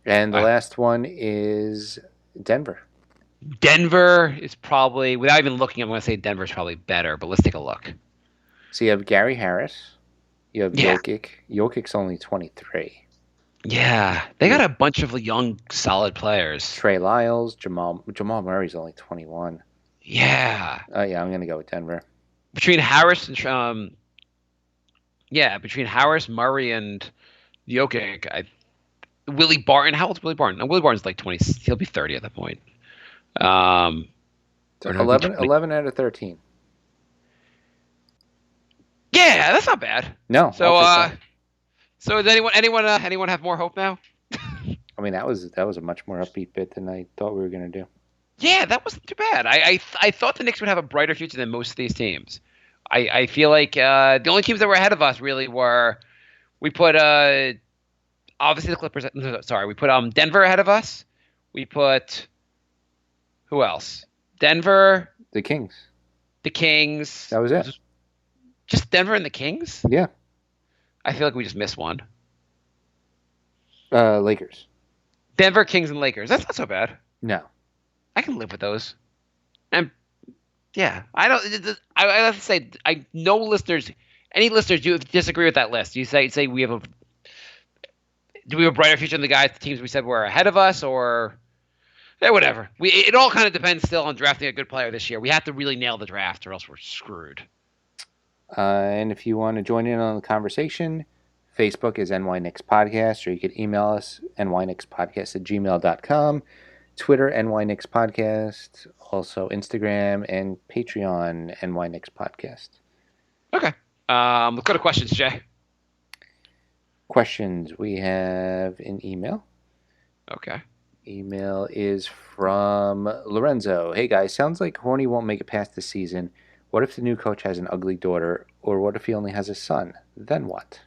And the last one is Denver. Denver is probably, without even looking, I'm going to say Denver's probably better, but let's take a look. So you have Gary Harris. You have Jokic. Jokic's only 23. Yeah. They got a bunch of young, solid players. Trey Lyles, Jamal Murray's only 21. Yeah. I'm going to go with Denver. Between Harris and between Harris, Murray, and Jokic, Willie Barton. How old's Willie Barton? No, Willie Barton's like 20. He'll be 30 at that point. 11 out of 13. Yeah, that's not bad. No. So does anyone have more hope now? I mean, that was a much more upbeat bit than I thought we were going to do. Yeah, that wasn't too bad. I thought the Knicks would have a brighter future than most of these teams. I feel like the only teams that were ahead of us really were, we put obviously the Clippers. Sorry, we put Denver ahead of us. We put who else? Denver. The Kings. The Kings. That was it. Just Denver and the Kings? Yeah. I feel like we just missed one. Lakers. Denver, Kings, and Lakers. That's not so bad. No. I can live with those. And yeah, I have to say, I know listeners. Any listeners do disagree with that list? You say do we have a brighter future than the teams we said were ahead of us, or whatever. It all kind of depends still on drafting a good player this year. We have to really nail the draft, or else we're screwed. And if you want to join in on the conversation, Facebook is NY Knicks Podcast, or you could email us nyknickspodcast@gmail.com. Twitter, NY Knicks Podcast. Also Instagram and Patreon, NY Knicks Podcast. Okay. Let's go to questions, Jay. Questions. We have an email. Okay. Email is from Lorenzo. Hey guys, sounds like Horny won't make it past the season. What if the new coach has an ugly daughter, or what if he only has a son? Then what?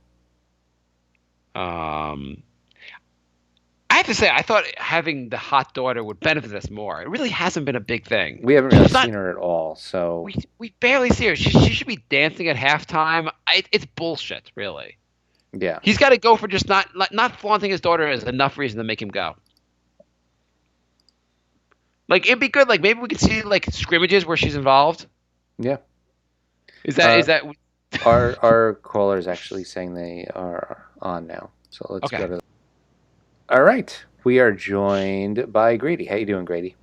I have to say, I thought having the hot daughter would benefit us more. It really hasn't been a big thing. We haven't really seen her at all, so we barely see her. She should be dancing at halftime. It's bullshit, really. Yeah, he's got to go for just not flaunting his daughter is enough reason to make him go. Like, it'd be good. Like, maybe we could see like scrimmages where she's involved. Yeah. Is that Our caller is actually saying they are on now. So let's Okay. go to. All right, we are joined by Grady. How you doing, Grady?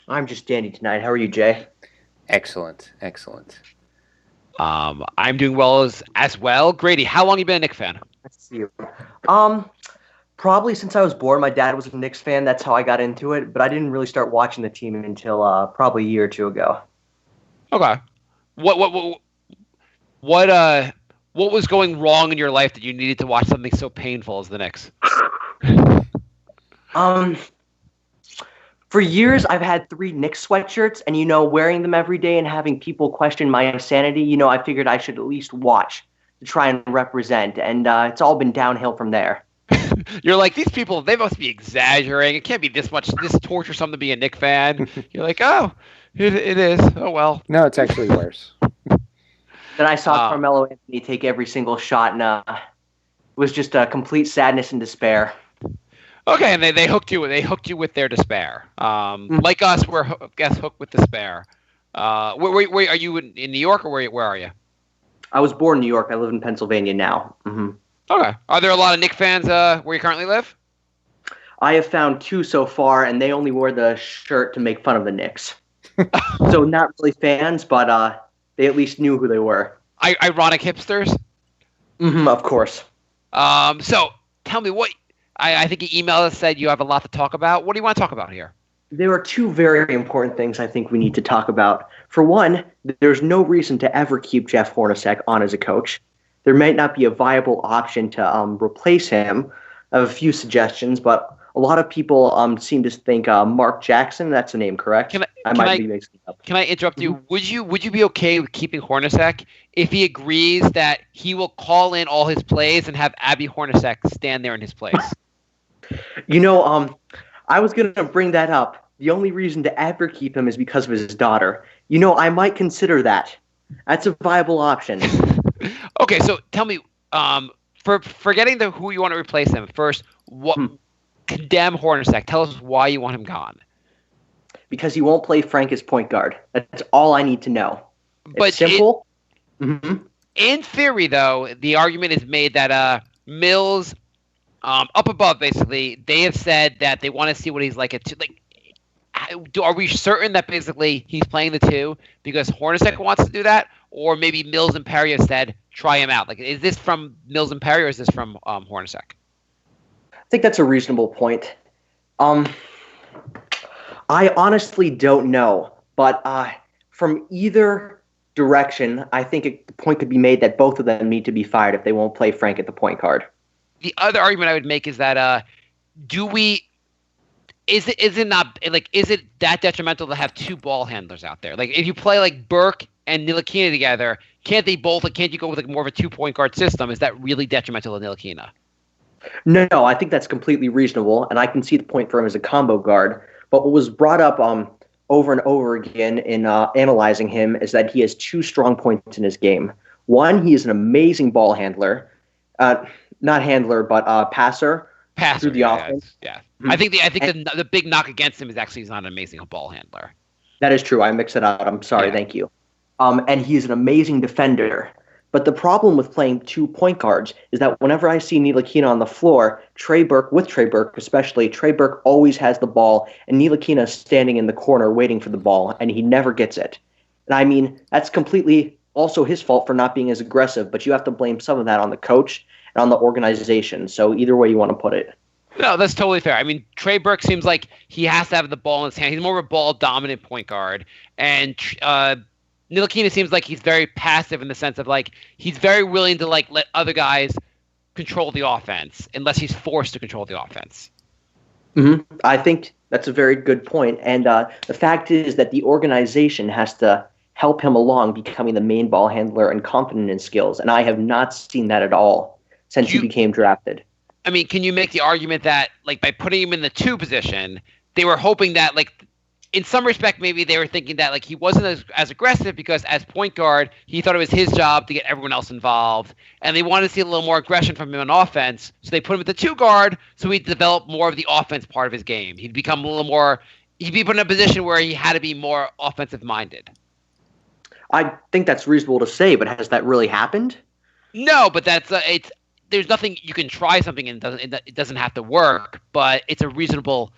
I'm just dandy tonight. How are you, Jay? Excellent, excellent. I'm doing well as well. Grady, how long you been a Knicks fan? Let's see. Probably since I was born. My dad was a Knicks fan. That's how I got into it. But I didn't really start watching the team until probably a year or two ago. Okay. What was going wrong in your life that you needed to watch something so painful as the Knicks? For years, I've had 3 Knicks sweatshirts, and wearing them every day and having people question my insanity. I figured I should at least watch to try and represent, and it's all been downhill from there. You're like, these people, they must be exaggerating. It can't be this torturesome to be a Knicks fan. You're like, oh, it is. Oh, well. No, it's actually worse. Then I saw Carmelo Anthony take every single shot, and it was just a complete sadness and despair. Okay, and they hooked you. They hooked you with their despair. Like us, we're hooked with despair. Where are you in New York, or where are you? I was born in New York. I live in Pennsylvania now. Mm-hmm. Okay. Are there a lot of Knicks fans where you currently live? I have found 2 so far, and they only wore the shirt to make fun of the Knicks. So not really fans, but they at least knew who they were. Ironic hipsters? Mm-hmm, of course. So tell me what. I think you emailed us, said you have a lot to talk about. What do you want to talk about here? There are 2 very important things I think we need to talk about. For one, there's no reason to ever keep Jeff Hornacek on as a coach. There might not be a viable option to replace him. I have a few suggestions, but a lot of people seem to think Mark Jackson. That's the name, correct? I might be mixing up. Can I interrupt you? Would you be okay with keeping Hornacek if he agrees that he will call in all his plays and have Abby Hornacek stand there in his place? I was going to bring that up. The only reason to ever keep him is because of his daughter. I might consider that. That's a viable option. Okay, so tell me, for forgetting who you want to replace him, first, condemn Hornacek. Tell us why you want him gone. Because he won't play Frank as point guard. That's all I need to know. It's simple. In theory, though, the argument is made that Mills, up above, basically, they have said that they want to see what he's like. Are we certain that basically he's playing the 2 because Hornacek wants to do that? Or maybe Mills and Perry have said, try him out. Is this from Mills and Perry, or is this from Hornacek? I think that's a reasonable point. I honestly don't know. But from either direction, I think the point could be made that both of them need to be fired if they won't play Frank at the point guard. The other argument I would make is that is it that detrimental to have 2 ball handlers out there? If you play like Burke and Ntilikina together, can't you go with more of a 2-point guard system? Is that really detrimental to Ntilikina? No, I think that's completely reasonable, and I can see the point for him as a combo guard. But what was brought up over and over again in analyzing him is that he has 2 strong points in his game. One, he is an amazing ball handler. Not handler, but passer through the offense. Yeah. I think the big knock against him is actually he's not an amazing ball handler. That is true. I mixed it up. I'm sorry. Yeah. Thank you. And he is an amazing defender. But the problem with playing 2 point guards is that whenever I see Ntilikina on the floor, Trey Burke especially, Trey Burke always has the ball, and Ntilikina is standing in the corner waiting for the ball, and he never gets it. And I mean, that's completely also his fault for not being as aggressive, but you have to blame some of that on the coach and on the organization. So either way you want to put it. No, that's totally fair. I mean, Trey Burke seems like he has to have the ball in his hand. He's more of a ball-dominant point guard. And Ntilikina seems like he's very passive in the sense of, he's very willing to, let other guys control the offense unless he's forced to control the offense. Mm-hmm. I think that's a very good point. And the fact is that the organization has to help him along becoming the main ball handler and confident in skills. And I have not seen that at all since he became drafted. I mean, can you make the argument that, by putting him in the 2 position, they were hoping that, in some respect, maybe they were thinking that, he wasn't as aggressive because as point guard, he thought it was his job to get everyone else involved, and they wanted to see a little more aggression from him on offense, so they put him at the 2 guard so he'd develop more of the offense part of his game. He'd become he'd be put in a position where he had to be more offensive-minded. I think that's reasonable to say, but has that really happened? No, but that's it's. There's nothing you can try something and it doesn't have to work, but it's a reasonable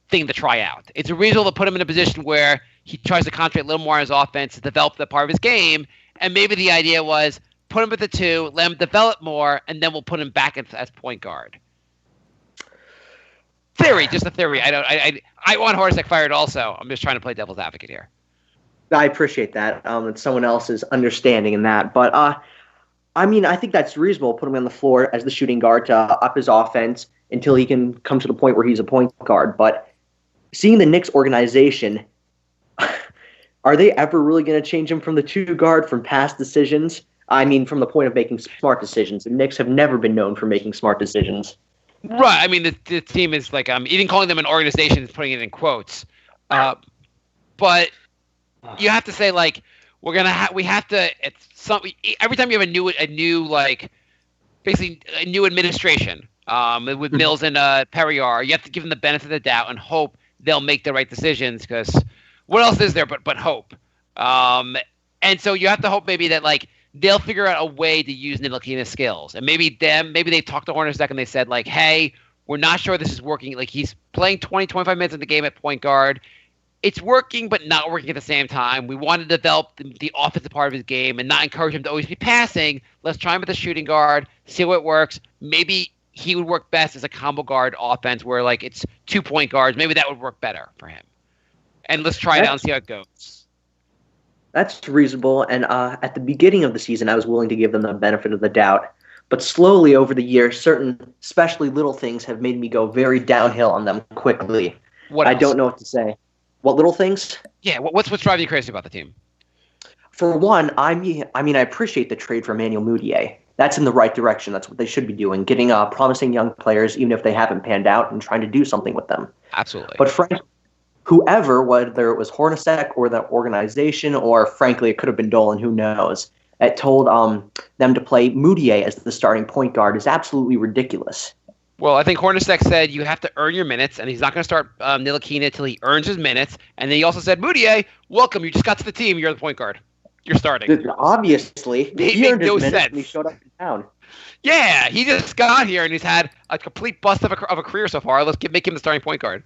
thing to try out. It's reasonable to put him in a position where he tries to concentrate a little more on his offense to develop that part of his game. And maybe the idea was put him at the 2, let him develop more, and then we'll put him back as point guard. Theory, just a theory. I want Hornacek fired also. I'm just trying to play devil's advocate here. I appreciate that. It's someone else's understanding in that. But, I mean, I think that's reasonable. Put him on the floor as the shooting guard to up his offense until he can come to the point where he's a point guard. But seeing the Knicks organization, are they ever really going to change him from the 2 guard from past decisions? I mean, from the point of making smart decisions. The Knicks have never been known for making smart decisions. Right. I mean, the team is like even calling them an organization is putting it in quotes. But you have to say like we have to every time you have a new like basically a new administration with Mills and Perrier, you have to give them the benefit of the doubt and hope they'll make the right decisions, because what else is there but hope? And so you have to hope maybe that like they'll figure out a way to use Ntilikina's skills. And maybe they talked to Hornacek and they said like, hey, we're not sure this is working. Like he's playing 20, 25 minutes in the game at point guard. It's working, but not working at the same time. We want to develop the offensive part of his game and not encourage him to always be passing. Let's try him at the shooting guard, see what works. Maybe he would work best as a combo guard offense where like it's 2 point guards. Maybe that would work better for him. And let's try it out and see how it goes. That's reasonable, and at the beginning of the season, I was willing to give them the benefit of the doubt. But slowly over the years, certain, especially little things, have made me go very downhill on them quickly. What else? I don't know what to say. What little things? Yeah, what's driving you crazy about the team? For one, I appreciate the trade for Emmanuel Mudiay. That's in the right direction. That's what they should be doing, getting promising young players, even if they haven't panned out, and trying to do something with them. Absolutely. But frankly, whoever, whether it was Hornacek or the organization, or frankly, it could have been Dolan, who knows, that told them to play Mudiay as the starting point guard is absolutely ridiculous. Well, I think Hornacek said you have to earn your minutes, and he's not going to start Ntilikina until he earns his minutes. And then he also said, Mudiay, welcome. You just got to the team. You're the point guard. You're starting. Obviously. He earned no sense. He showed up in town. Yeah, he just got here, and he's had a complete bust of a career so far. Let's make him the starting point guard.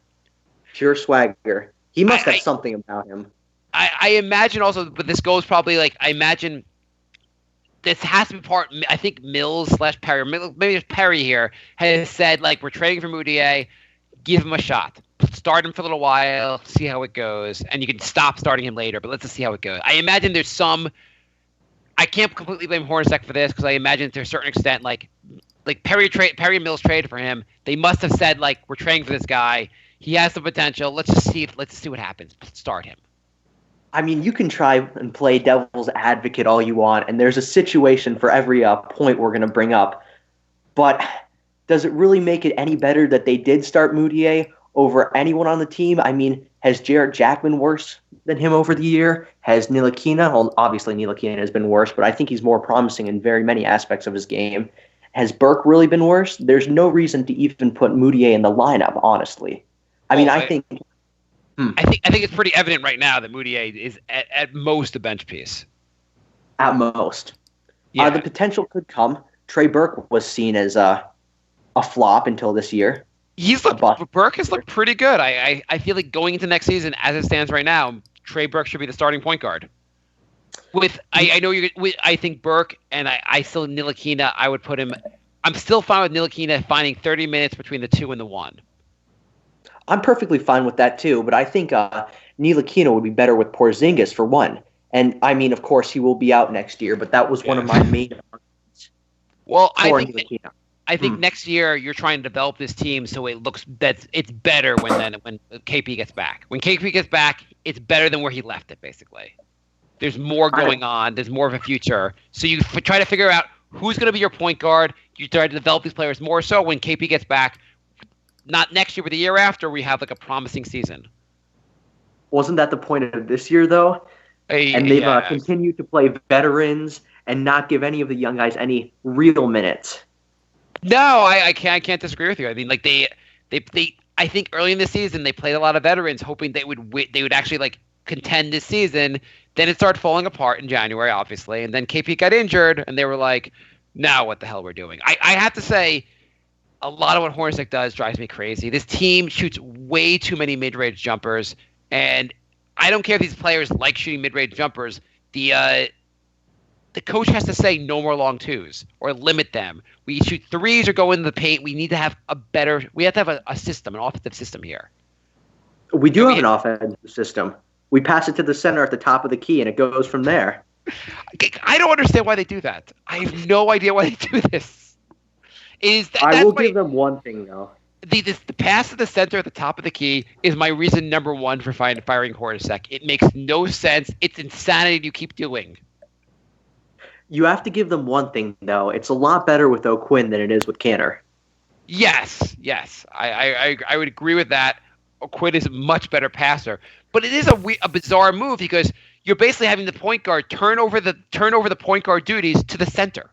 Pure swagger. He must have something about him. I imagine also, but this goes probably like, I imagine this has to be part, I think Mills/Perry, maybe it's Perry here, has said, like, we're trading for Mudiay, give him a shot. Start him for a little while, see how it goes, and you can stop starting him later, but let's just see how it goes. I imagine there's I can't completely blame Hornacek for this, because I imagine to a certain extent, like Perry and Mills traded for him. They must have said, like, we're trading for this guy. He has the potential. Let's just see what happens. Start him. I mean, you can try and play devil's advocate all you want, and there's a situation for every point we're going to bring up. But does it really make it any better that they did start Mudiay over anyone on the team? I mean, has Jarrett Jack been worse than him over the year? Has Ntilikina? Well, obviously Ntilikina has been worse, but I think he's more promising in very many aspects of his game. Has Burke really been worse? There's no reason to even put Mudiay in the lineup, honestly. I think it's pretty evident right now that Mudiay is at most a bench piece. At most. Yeah. The potential could come. Trey Burke was seen as a flop until this year. Burke has looked pretty good. I feel like going into next season, as it stands right now, Trey Burke should be the starting point guard. I think Burke and I still Ntilikina. I would put him. I'm still fine with Ntilikina finding 30 minutes between the 2 and the 1. I'm perfectly fine with that too, but I think Ntilikina would be better with Porzingis for one. And I mean, of course, he will be out next year, but that was one of my main arguments. Well, I think next year you're trying to develop this team so it looks that it's better when KP gets back. When KP gets back, it's better than where he left it. Basically, there's more going on. There's more of a future. So you try to figure out who's going to be your point guard. You try to develop these players more so when KP gets back. Not next year, but the year after, we have like a promising season. Wasn't that the point of this year, though? And they've continued to play veterans and not give any of the young guys any real minutes. No, I can't disagree with you. I mean, like they I think early in the season they played a lot of veterans, hoping they would actually like contend this season. Then it started falling apart in January, obviously, and then KP got injured, and they were like, now what the hell we're doing? I have to say, a lot of what Hornacek does drives me crazy. This team shoots way too many mid-range jumpers, and I don't care if these players like shooting mid-range jumpers. The coach has to say no more long twos or limit them. We shoot threes or go into the paint. We need to have we have to have a system, an offensive system here. We do have an offensive system. We pass it to the center at the top of the key, and it goes from there. I don't understand why they do that. I have no idea why they do this. I will give them one thing, though. The pass to the center at the top of the key is my reason number one for firing Hornacek. It makes no sense. It's insanity to keep doing. You have to give them one thing, though. It's a lot better with O'Quinn than it is with Cantor. Yes. I would agree with that. O'Quinn is a much better passer. But it is a bizarre move because you're basically having the point guard turn over the point guard duties to the center.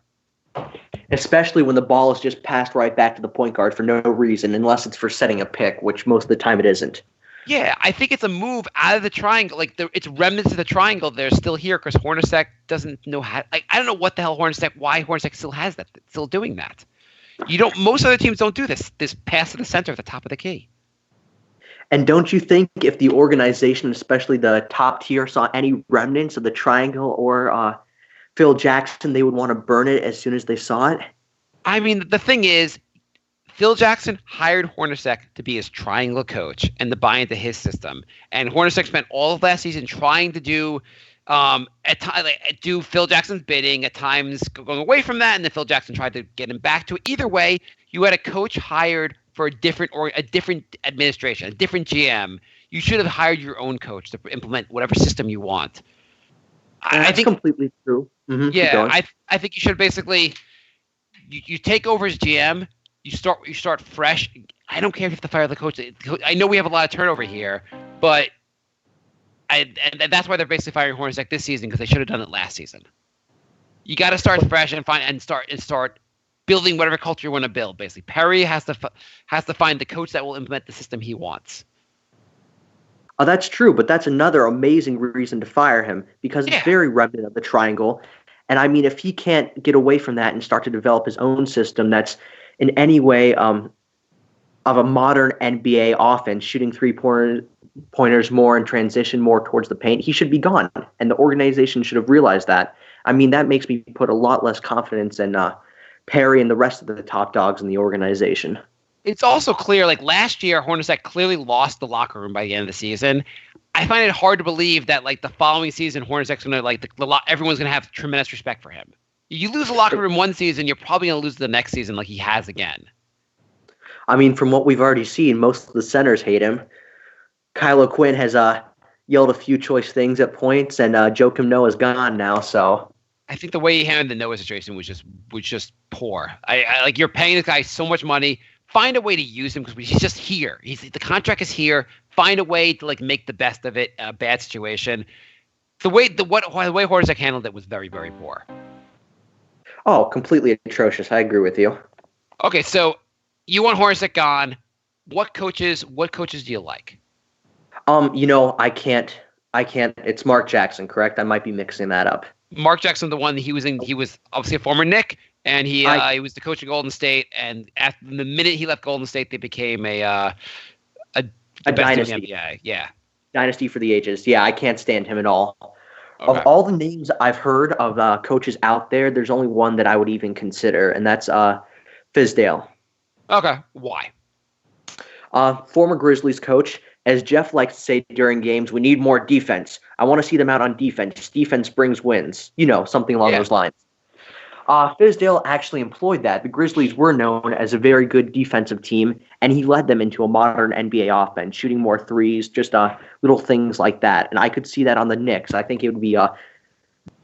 Especially when the ball is just passed right back to the point guard for no reason, unless it's for setting a pick, which most of the time it isn't. Yeah, I think it's a move out of the triangle. Like it's remnants of the triangle. They're still here because Hornacek doesn't know how. Like I don't know what the hell why Hornacek still has that, still doing that. Most other teams don't do this pass to the center at the top of the key. And don't you think if the organization, especially the top tier, saw any remnants of the triangle or Phil Jackson, they would want to burn it as soon as they saw it? I mean, the thing is, Phil Jackson hired Hornacek to be his triangle coach and to buy into his system. And Hornacek spent all of last season trying to do Phil Jackson's bidding, at times going away from that, and then Phil Jackson tried to get him back to it. Either way, you had a coach hired for a different administration, a different GM. You should have hired your own coach to implement whatever system you want. I think completely true. Mm-hmm. Yeah, I think you should basically you take over as GM. You start fresh. I don't care if you have to fire the coach. I know we have a lot of turnover here, but and that's why they're basically firing Hornacek this season, because they should have done it last season. You got to start fresh and start building whatever culture you want to build. Basically, Perry has to find the coach that will implement the system he wants. Oh, that's true, but that's another amazing reason to fire him, because it's very remnant of the triangle. And I mean, if he can't get away from that and start to develop his own system that's in any way of a modern NBA offense, shooting three-pointers more and transition more towards the paint, he should be gone. And the organization should have realized that. I mean, that makes me put a lot less confidence in Perry and the rest of the top dogs in the organization. It's also clear, like last year, Hornacek clearly lost the locker room by the end of the season. I find it hard to believe that like the following season, Hornacek's going to everyone's going to have tremendous respect for him. You lose the locker room one season, you're probably going to lose the next season like he has again. I mean, from what we've already seen, most of the centers hate him. Kyle O'Quinn has yelled a few choice things at points, and Joakim Noah's gone now, so... I think the way he handled the Noah situation was just poor. I like, you're paying this guy so much money. Find a way to use him, because he's just here. The contract is here. Find a way to like make the best of it. A bad situation. The way Hornacek handled it was very, very poor. Oh, completely atrocious. I agree with you. Okay, so you want Hornacek gone. What coaches do you like? I can't. It's Mark Jackson, correct? I might be mixing that up. Mark Jackson, the one he was obviously a former Knick, and he was the coach of Golden State. And the minute he left Golden State, they became a dynasty. Yeah, dynasty for the ages. Yeah, I can't stand him at all. Okay. Of all the names I've heard of coaches out there, there's only one that I would even consider, and that's Fizdale. Okay, why? Former Grizzlies coach. As Jeff likes to say during games, we need more defense. I want to see them out on defense. Defense brings wins. Something along those lines. Fizdale actually employed that. The Grizzlies were known as a very good defensive team, and he led them into a modern NBA offense, shooting more threes, just little things like that. And I could see that on the Knicks. I think it would be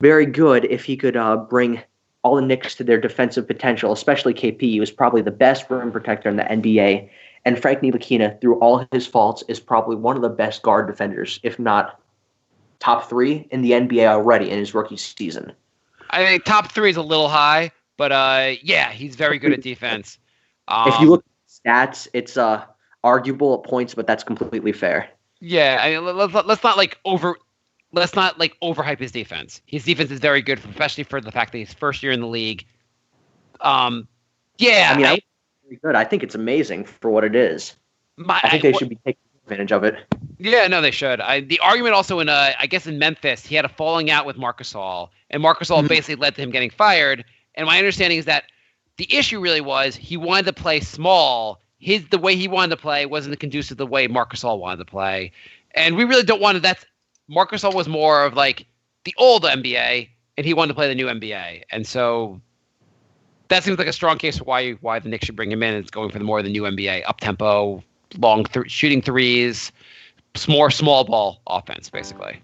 very good if he could bring all the Knicks to their defensive potential, especially KP. He was probably the best rim protector in the NBA. And Frank Ntilikina, through all his faults, is probably one of the best guard defenders, if not top 3 in the NBA already in his rookie season. I think top 3 is a little high, but he's very good at defense. If you look at stats, it's arguable at points, but that's completely fair. Yeah, I mean, let's not let's not like overhype his defense. His defense is very good, especially for the fact that he's first year in the league. Yeah, I mean, very good. I think it's amazing for what it is. I think they should be taking advantage of it. Yeah, no, they should. The argument also I guess in Memphis, he had a falling out with Marc Gasol, and Marc Gasol basically led to him getting fired. And my understanding is that the issue really was he wanted to play small. The way he wanted to play wasn't conducive to the way Marc Gasol wanted to play. And we really don't want to. Marc Gasol was more of like the old NBA, and he wanted to play the new NBA. And so that seems like a strong case for why the Knicks should bring him in. It's going for more of the new NBA, up-tempo, long shooting threes, more small ball offense, basically.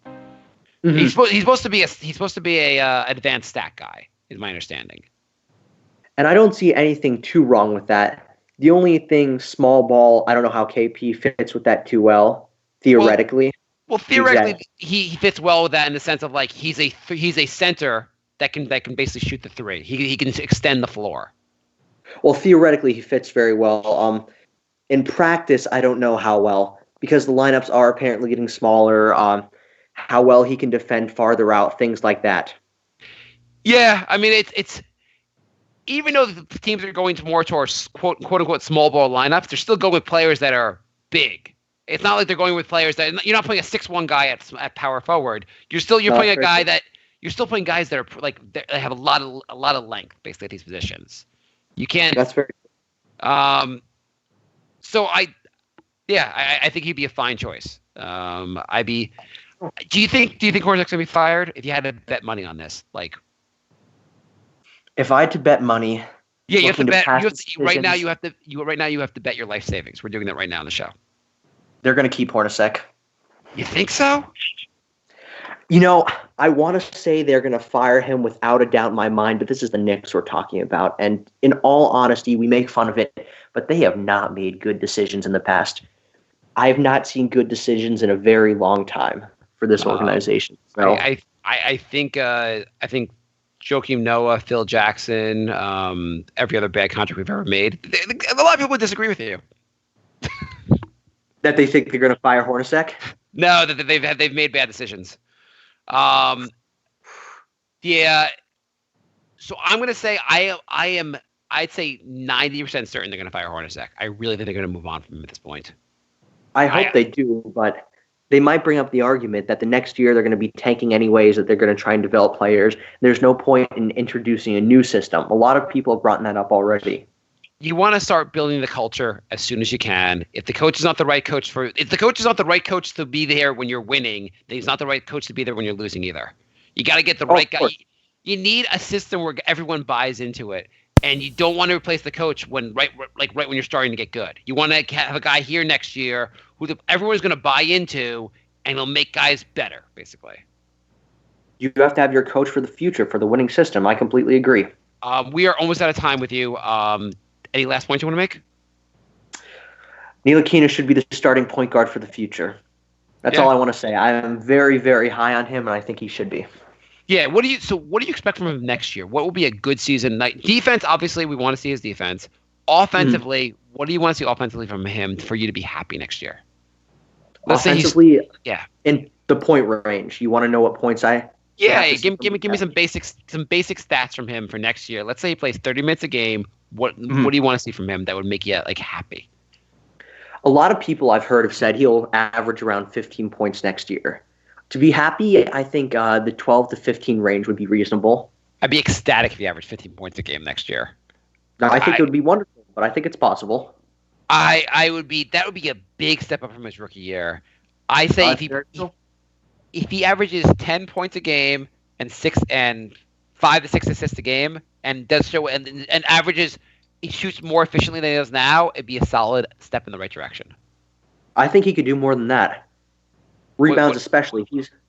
Mm-hmm. He's supposed to be a advanced stat guy, is my understanding. And I don't see anything too wrong with that. The only thing, small ball, I don't know how KP fits with that too well, theoretically. Well, theoretically, he fits well with that in the sense of like he's a center that can basically shoot the three. He can extend the floor. Well, theoretically, he fits very well. In practice, I don't know how well, because the lineups are apparently getting smaller. How well he can defend farther out, things like that. Yeah, I mean it's even though the teams are going more towards quote unquote small ball lineups, they're still going with players that are big. It's not like they're going with players that you're not playing a 6'1" guy at power forward. You're playing a guy that you're still playing guys that are like they have a lot of length basically at these positions. You can't. That's very. So I think he'd be a fine choice. Do you think Hornacek's gonna be fired? If you had to bet money on this, like, if I had to bet money, yeah, you have to bet. Right now, you have to bet your life savings. We're doing that right now on the show. They're gonna keep Hornacek. You think so? You know, I want to say they're going to fire him without a doubt in my mind, but this is the Knicks we're talking about. And in all honesty, we make fun of it, but they have not made good decisions in the past. I have not seen good decisions in a very long time for this organization. So I think Joakim Noah, Phil Jackson, every other bad contract we've ever made. A lot of people would disagree with you. That they think they're going to fire Hornacek? No, that they've made bad decisions. Yeah. So I'm going to say I'd say 90% certain they're going to fire Hornacek. I really think they're going to move on from him at this point. I hope they do, but they might bring up the argument that the next year they're going to be tanking anyways, that they're going to try and develop players. There's no point in introducing a new system. A lot of people have brought that up already. You want to start building the culture as soon as you can. If the coach is not the right coach to be there when you're winning, then he's not the right coach to be there when you're losing either. You got to get the right guy. You need a system where everyone buys into it, and you don't want to replace the coach when right when you're starting to get good. You want to have a guy here next year who everyone's going to buy into, and he'll make guys better, basically. You have to have your coach for the future, for the winning system. I completely agree. We are almost out of time with you. Any last points you want to make? Ntilikina should be the starting point guard for the future. That's all I want to say. I am very, very high on him, and I think he should be. Yeah. What do you expect from him next year? What will be a good season? Defense, obviously, we want to see his defense. Offensively, what do you want to see offensively from him for you to be happy next year? Offensively, in the point range. You want to know what points I? Yeah, give me some basic stats from him for next year. Let's say he plays 30 minutes a game. What do you want to see from him that would make you happy? A lot of people I've heard have said he'll average around 15 points next year. To be happy, I think the 12 to 15 range would be reasonable. I'd be ecstatic if he averaged 15 points a game next year. I think it would be wonderful, but I think it's possible. That would be a big step up from his rookie year. I say if he averages 10 points a game and 5 to 6 assists a game and does show and averages, he shoots more efficiently than he does now, it'd be a solid step in the right direction. I think he could do more than that. Rebounds especially.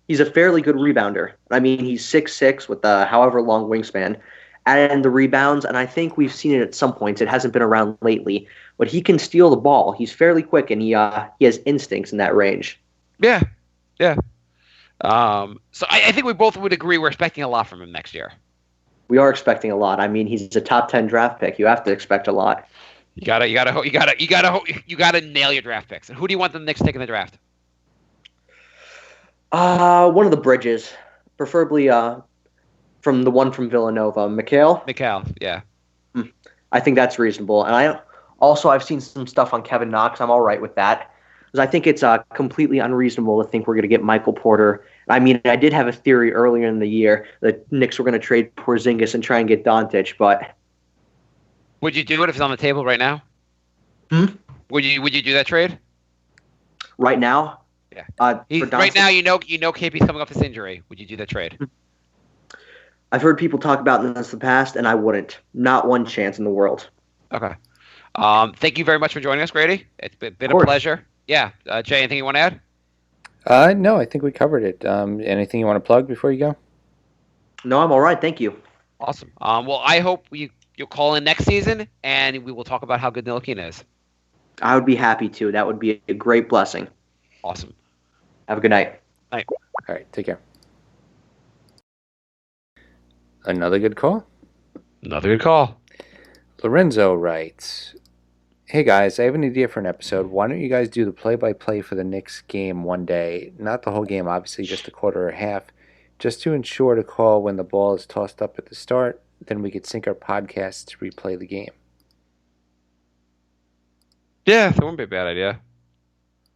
He's a fairly good rebounder. I mean, he's 6'6" with a however long wingspan. And the rebounds, and I think we've seen it at some points. It hasn't been around lately, but he can steal the ball. He's fairly quick, and he has instincts in that range. Yeah. So I think we both would agree we're expecting a lot from him next year. We are expecting a lot. I mean, he's a top 10 draft pick. You have to expect a lot. You gotta nail your draft picks. And who do you want the Knicks taking the draft? One of the bridges, preferably from the one from Villanova, Mikhail. Mikal, yeah. I think that's reasonable. And I've seen some stuff on Kevin Knox. I'm all right with that. Because I think it's completely unreasonable to think we're going to get Michael Porter. I mean, I did have a theory earlier in the year that Knicks were going to trade Porzingis and try and get Doncic, but Would you do it if it's on the table right now? Would you do that trade? right now, Yeah. for Right Doncic, now, you know KP's coming off this injury. Would you do that trade? I've heard people talk about this in the past, and I wouldn't. Not one chance in the world. Okay. Thank you very much for joining us, Grady. It's been a course. pleasure. Yeah. Jay, anything you want to add? No, I think we covered it. Anything you want to plug before you go? No, I'm all right. Thank you. Awesome. Well, I hope you'll call in next season, and we will talk about how good Ntilikina is. I would be happy to. That would be a great blessing. Awesome. Have a good night. Night. All right, take care. Another good call. Another good call. Lorenzo writes, "Hey guys, I have an idea for an episode. Why don't you guys do the play-by-play for the Knicks game one day? Not the whole game, obviously, just a quarter or half, just to ensure to call when the ball is tossed up at the start. Then we could sync our podcasts to replay the game." Yeah, that wouldn't be a bad idea.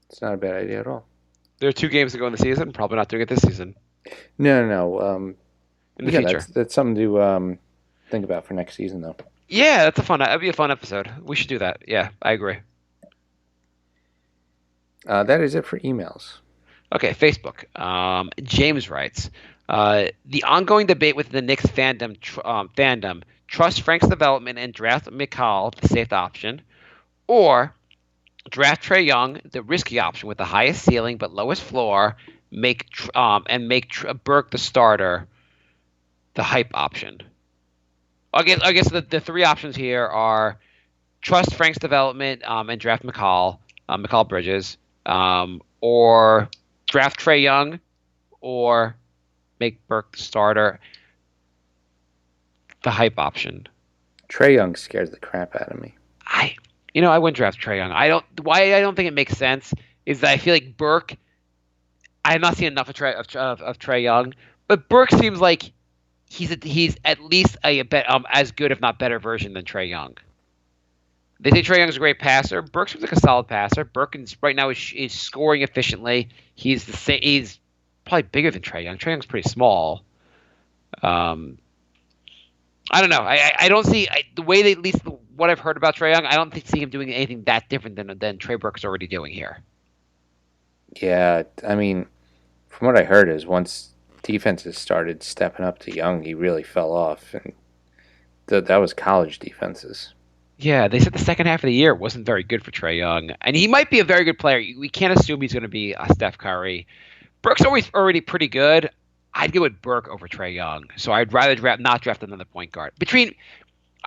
It's not a bad idea at all. There are 2 games to go in the season. Probably not doing it this season. No. In the Yeah, future. that's something to think about for next season, though. Yeah, that'd be a fun episode. We should do that. Yeah, I agree. That is it for emails. Okay, Facebook. James writes, the ongoing debate with the Knicks fandom, trust Frank's development and draft Mikal, the safe option, or draft Trae Young, the risky option with the highest ceiling but lowest floor, make Burke the starter, the hype option. I guess the 3 options here are trust Frank's development and draft Mikal Bridges, or draft Trae Young, or make Burke the starter, the hype option. Trae Young scares the crap out of me. I wouldn't draft Trae Young. Why I don't think it makes sense is that I feel like Burke. I have not seen enough of Trae Young, but Burke seems like he's at least as good, if not better, version than Trae Young. They say Trae Young's a great passer. Burke seems like a solid passer. Burke right now is scoring efficiently. He's probably bigger than Trae Young. Trae Young's pretty small. I don't know. I don't see the way they, at least what I've heard about Trae Young, I don't see him doing anything that different than Trey Burke's already doing here. Yeah, I mean, from what I heard is once defenses started stepping up to Young, he really fell off, and that was college defenses. Yeah, they said the second half of the year wasn't very good for Trae Young, and he might be a very good player. We can't assume he's going to be a Steph Curry. Burke's already pretty good. I'd go with Burke over Trae Young, so I'd rather not draft another point guard.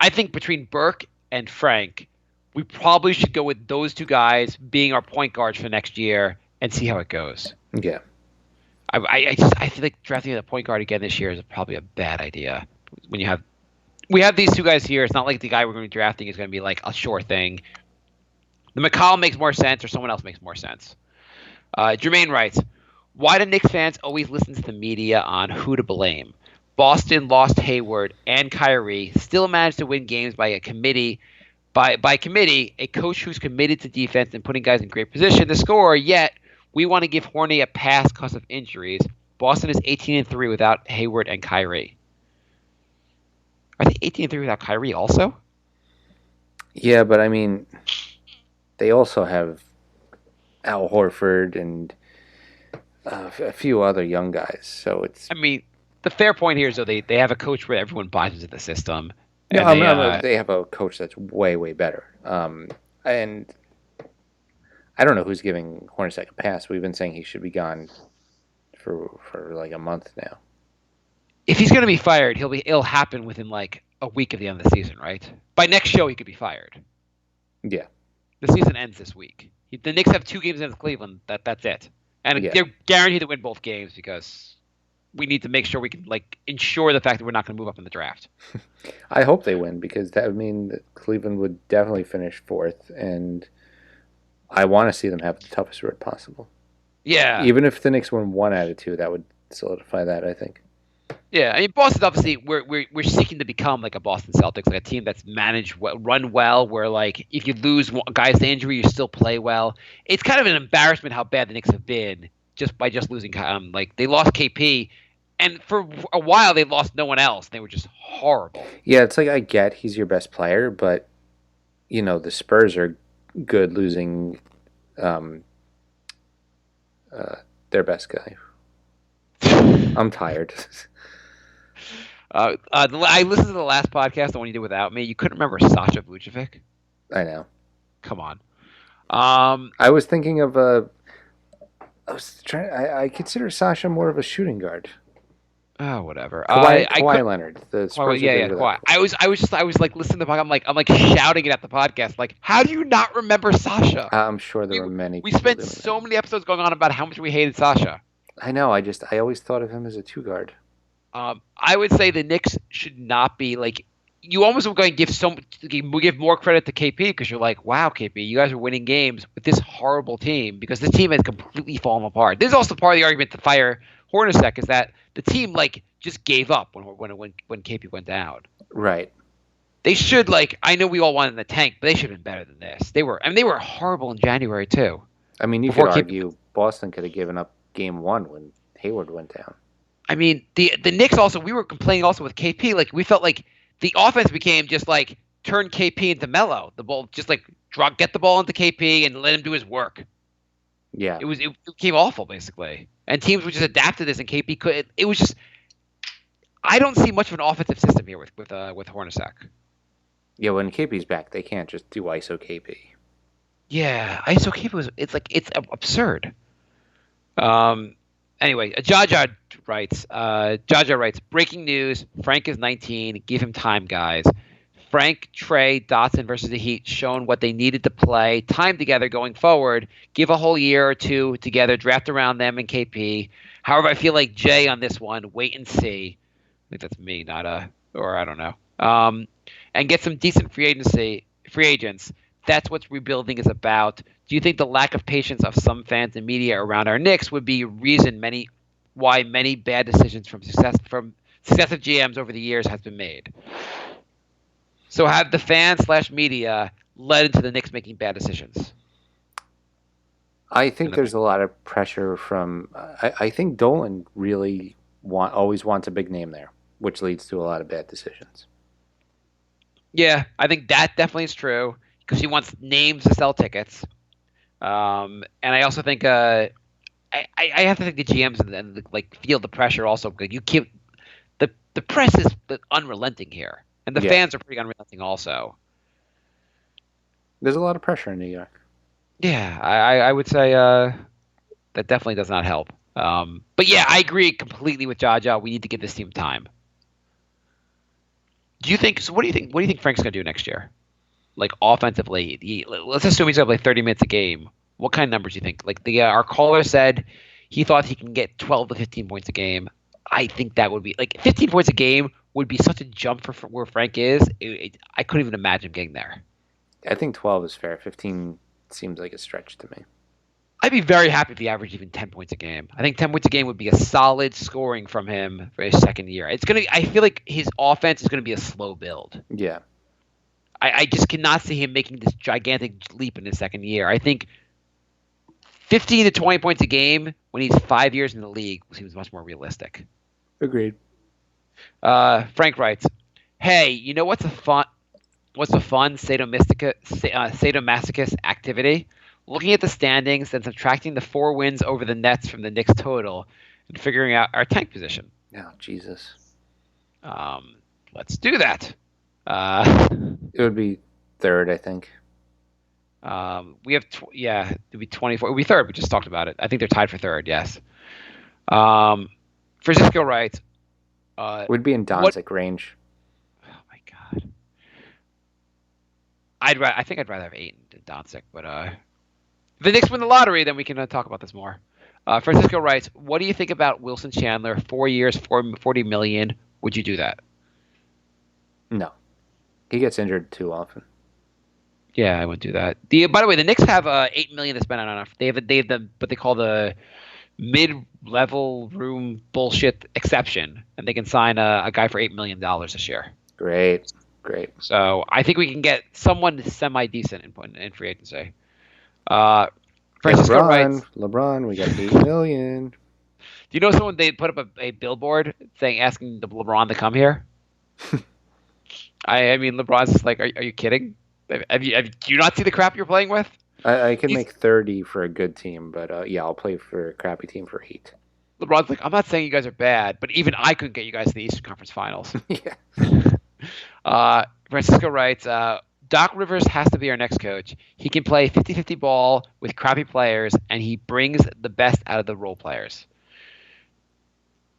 I think between Burke and Frank, we probably should go with those 2 guys being our point guards for next year and see how it goes. Yeah. I feel like drafting a point guard again this year is probably a bad idea. When we have these 2 guys here, it's not like the guy we're going to be drafting is going to be like a sure thing. The McCall makes more sense, or someone else makes more sense. Jermaine writes, why do Knicks fans always listen to the media on who to blame? Boston lost Hayward and Kyrie, still managed to win games by a committee, a coach who's committed to defense and putting guys in great position to score, yet we want to give Horney a pass because of injuries. Boston is 18-3 without Hayward and Kyrie. Are they 18-3 without Kyrie also? Yeah, but I mean, they also have Al Horford and a few other young guys. So it's. I mean, the fair point here is though they have a coach where everyone buys into the system. No, they have a coach that's way, way better. And I don't know who's giving Hornacek a pass. We've been saying he should be gone for like a month now. If he's going to be fired, it'll happen within like a week of the end of the season, right? By next show, he could be fired. Yeah. The season ends this week. The Knicks have 2 games against Cleveland. That's it. And they're guaranteed to win both games because we need to make sure we can ensure the fact that we're not going to move up in the draft. I hope they win because that would mean that Cleveland would definitely finish 4th, and I want to see them have the toughest road possible. Yeah. Even if the Knicks won 1 out of 2, that would solidify that, I think. Yeah, I mean, Boston obviously we're seeking to become like a Boston Celtics, like a team that's managed well, run well. Where like if you lose guys to injury, you still play well. It's kind of an embarrassment how bad the Knicks have been just by losing. Like they lost KP, and for a while they lost no one else. They were just horrible. Yeah, it's like I get he's your best player, but the Spurs are good losing their best guy. I'm tired. I listened to the last podcast, the one you did without me. You couldn't remember Sasha Vucevic. I know. Come on. I was thinking of I consider Sasha more of a shooting guard. Oh, whatever. Kawhi Leonard. The Spurs Kawhi. I was like listening to the podcast. I'm like shouting it at the podcast. Like, how do you not remember Sasha? I'm sure there were many. We spent so many episodes going on about how much we hated Sasha. I know. I always thought of him as a 2 guard. I would say the Knicks should not be like. You almost are going to give more credit to KP because you're like, wow, KP, you guys are winning games with this horrible team because this team has completely fallen apart. This is also part of the argument to fire Hornacek is that the team like just gave up when KP went down. Right. They should I know we all wanted in the tank, but they should have been better than this. They were horrible in January too. I mean, you could argue Boston could have given up game 1 when Hayward went down. I mean, the Knicks also, we were complaining also with KP. Like, we felt like the offense became just turn KP into Melo. The ball, just get the ball into KP and let him do his work. Yeah. It became awful, basically. And teams would just adapt to this, and KP could. It was just. I don't see much of an offensive system here with Hornacek. Yeah, when KP's back, they can't just do ISO KP. Yeah, ISO KP it's absurd. Anyway, Jaja writes, breaking news, Frank is 19, give him time, guys. Frank, Trey, Dotson versus the Heat shown what they needed to play, time together going forward, give a whole year or two together, draft around them and KP. However, I feel like Jay on this one, wait and see. I think that's me, or I don't know. And get some decent free agents. That's what rebuilding is about. Do you think the lack of patience of some fans and media around our Knicks would be a reason why many bad decisions from successive GMs over the years has been made? So have the fans / media led into the Knicks making bad decisions? I think there's a lot of pressure from. I think Dolan really always wants a big name there, which leads to a lot of bad decisions. Yeah, I think that definitely is true because he wants names to sell tickets. And I also think I have to think the GMs and feel the pressure also. You keep the press is unrelenting here, and the fans are pretty unrelenting also. There's a lot of pressure in New York. Yeah, I would say that definitely does not help. But yeah, I agree completely with Jaja. We need to give this team time. Do you think? So what do you think? What do you think Frank's gonna do next year? Like offensively, let's assume he's gonna play 30 minutes a game. What kind of numbers do you think? Like our caller said, he thought he can get 12 to 15 points a game. I think that would be 15 points a game would be such a jump for where Frank is. I couldn't even imagine getting there. I think 12 is fair. 15 seems like a stretch to me. I'd be very happy if he averaged even 10 points a game. I think 10 points a game would be a solid scoring from him for his second year. I feel like his offense is gonna be a slow build. Yeah. I just cannot see him making this gigantic leap in his second year. I think 15 to 20 points a game when he's 5 years in the league seems much more realistic. Agreed. Frank writes, "Hey, you know what's a fun sadomasochist activity? Looking at the standings and subtracting the 4 wins over the Nets from the Knicks total and figuring out our tank position." Oh, Jesus. Let's do that. It would be third, I think. We have it'd be 24. It would be third. We just talked about it. I think they're tied for third. Yes. Francisco writes, would be in Doncic range. Oh my God. I think I'd rather have Ayton than Doncic, but if the Knicks win the lottery, then we can talk about this more. Francisco writes, "What do you think about Wilson Chandler? 4 years, $40 million. Would you do that?" No. He gets injured too often. Yeah, I would do that. By the way, the Knicks have $8 million to spend on. They have the what they call the mid-level room bullshit exception, and they can sign a guy for $8 million this year. Great. So I think we can get someone semi-decent in free agency. Francisco writes, LeBron, we got 8 million. do you know someone they put up a billboard asking the LeBron to come here? I mean, LeBron's just like, are you kidding? Do you not see the crap you're playing with? I can make 30 for a good team, but yeah, I'll play for a crappy team for 8. LeBron's like, I'm not saying you guys are bad, but even I couldn't get you guys to the Eastern Conference Finals. Yeah. Francisco writes, Doc Rivers has to be our next coach. He can play 50-50 ball with crappy players, and he brings the best out of the role players.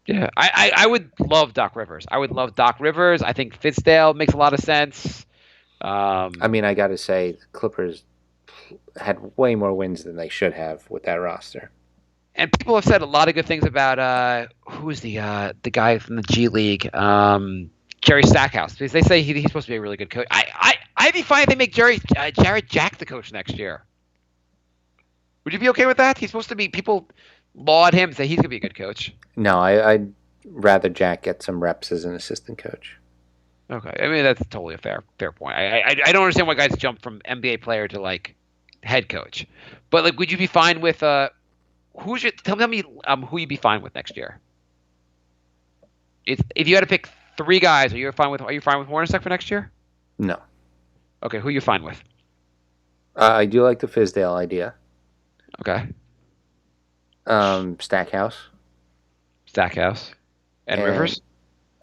Yeah, I would love Doc Rivers. I think Fizdale makes a lot of sense. I mean, I got to say, the Clippers had way more wins than they should have with that roster. And people have said a lot of good things about who's the guy from the G League, Jerry Stackhouse, because they say he's supposed to be a really good coach. I'd be fine if they make Jarrett Jack the coach next year. Would you be okay with that? He's supposed to be, people laud him, say he's going to be a good coach. No, I'd rather Jack get some reps as an assistant coach. Okay, I mean, that's totally a fair point. I don't understand why guys jump from NBA player to like head coach. But like, would you be fine with tell me who you'd be fine with next year? If you had to pick 3 guys, are you fine with Hornacek for next year? No. Okay, who are you fine with? I do like the Fizdale idea. Okay. Stackhouse. And Rivers?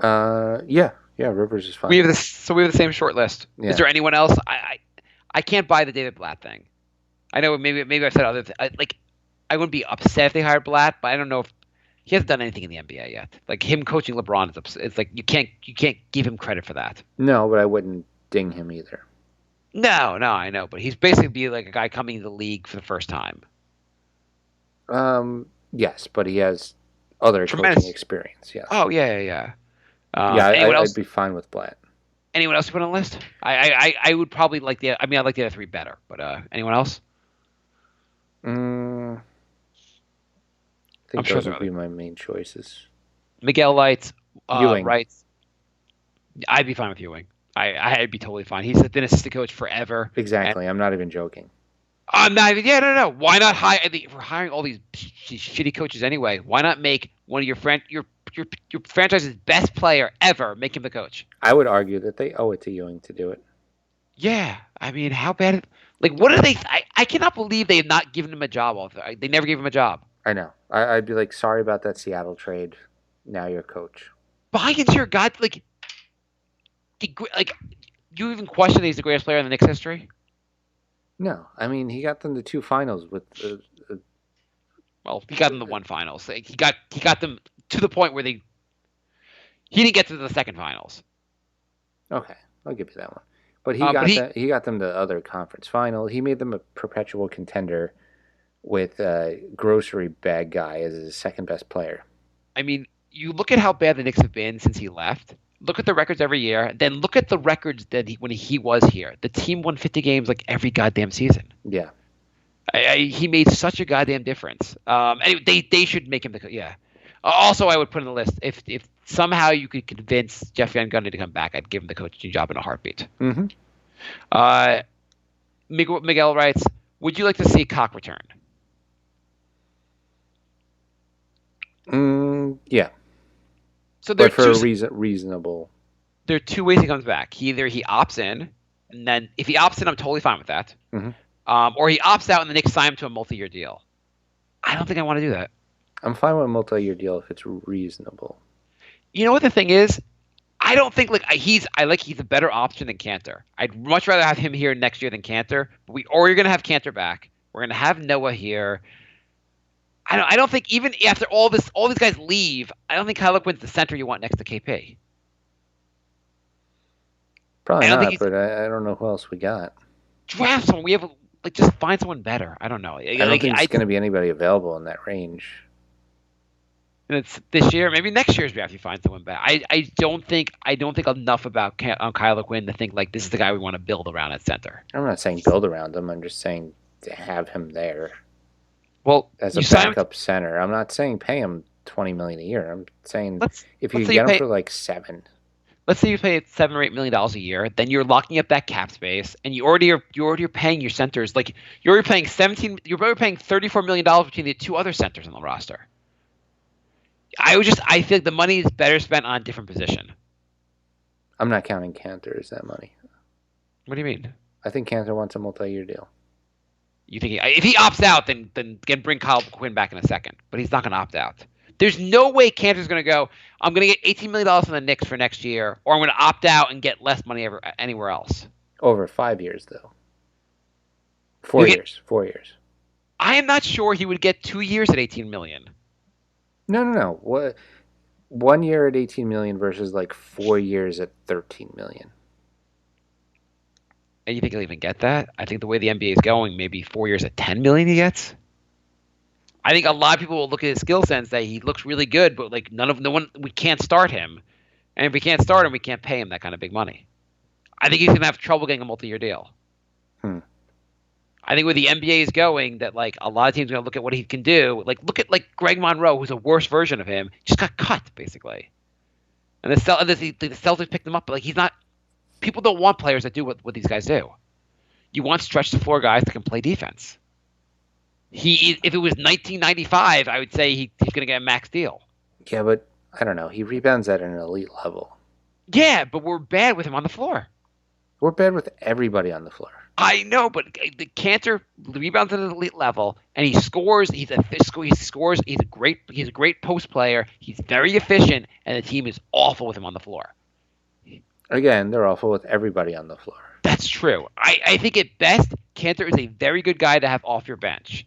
Yeah, Rivers is fine. We have the same short list. Yeah. Is there anyone else? I can't buy the David Blatt thing. I know maybe I've said other I wouldn't be upset if they hired Blatt, but I don't know if he hasn't done anything in the NBA yet. Like him coaching LeBron it's like you can't give him credit for that. No, but I wouldn't ding him either. No, I know, but he's basically be like a guy coming into the league for the first time. Yes, but he has other Tremendous coaching experience. Yeah. Oh yeah. Yeah, I'd be fine with Blatt. Anyone else you put on the list? I would probably like I like the other 3 better, but anyone else? I think those would be my main choices. Miguel writes, Ewing. I'd be fine with Ewing. I'd be totally fine. He's been assistant coach forever. Exactly. I'm not even joking. I'm not even. Yeah, no. Why not hire? If we're hiring all these shitty coaches anyway, why not make one of your franchise's best player ever make him the coach? I would argue that they owe it to Ewing to do it. Yeah, I mean, how bad? Like, what are they? I cannot believe they have not given him a job. They never gave him a job. I know. I'd be like, sorry about that Seattle trade. Now you're coach. Buy into your God. Like, you even question that he's the greatest player in the Knicks history? No, I mean he got them to 2 finals with. Well, he got them to 1 finals. He got them to the point where he didn't get to the second finals. Okay, I'll give you that one. But he got them to other conference final. He made them a perpetual contender with a grocery bag guy as his second best player. I mean, you look at how bad the Knicks have been since he left. Look at the records every year. Then look at the records that when he was here. The team won 50 games like every goddamn season. Yeah. He made such a goddamn difference. Anyway, they should make him the yeah. Also, I would put on the list if somehow you could convince Jeff Van Gundy to come back, I'd give him the coaching job in a heartbeat. Mm-hmm. Miguel writes, would you like to see Cock return? Yeah. So there for a reasonable. There are 2 ways he comes back. Either he opts in, and then if he opts in, I'm totally fine with that. Mm-hmm. Or he opts out and the Knicks sign him to a multi-year deal. I don't think I want to do that. I'm fine with a multi-year deal if it's reasonable. You know what the thing is? I don't think he's a better option than Cantor. I'd much rather have him here next year than Cantor. Or you're going to have Cantor back. We're going to have Noah here. I don't think even after all these guys leave, I don't think Kyle Quinn's the center you want next to KP. Probably not, but I don't know who else we got. Draft someone. We have just find someone better. I don't know. I don't think there's going to be anybody available in that range. And it's this year, maybe next year's draft you find someone back. I don't think enough about Kyler Quinn to think like this is the guy we want to build around at center. I'm not saying build around him. I'm just saying to have him there Well, as a backup center. I'm not saying pay him $20 million a year. I'm saying if you get him for like $7 million. Let's say you pay $7 or $8 million a year, then you're locking up that cap space, and you already are paying your centers like you're already paying $34 million between the two other centers on the roster. I feel like the money is better spent on a different position. I'm not counting Cantor as that money. What do you mean? I think Cantor wants a multi-year deal. You think if he opts out, then bring Kyle Quinn back in a second, but he's not going to opt out. There's no way Cantor's going to go, I'm going to get $18 million from the Knicks for next year, or I'm going to opt out and get less money anywhere else. Over 5 years, though. 4 years. 4 years. I am not sure he would get 2 years at $18 million. No. What? 1 year at $18 million versus like 4 years at $13 million. And you think he'll even get that? I think the way the NBA is going, maybe 4 years at $10 million he gets. I think a lot of people will look at his skill set and say he looks really good, but like we can't start him. And if we can't start him, we can't pay him that kind of big money. I think he's going to have trouble getting a multi-year deal. I think where the NBA is going, that like a lot of teams are going to look at what he can do. Like look at like Greg Monroe, who's a worse version of him, just got cut basically. And the Celtics picked him up, but like he's not. People don't want players that do what these guys do. You want stretch the floor guys that can play defense. If it was 1995, I would say he's going to get a max deal. Yeah, but I don't know. He rebounds at an elite level. Yeah, but we're bad with him on the floor. We're bad with everybody on the floor. I know, but the Cantor rebounds at an elite level, and he scores. He scores. He's a great post player. He's very efficient, and the team is awful with him on the floor. Again, they're awful with everybody on the floor. That's true. I think at best, Cantor is a very good guy to have off your bench.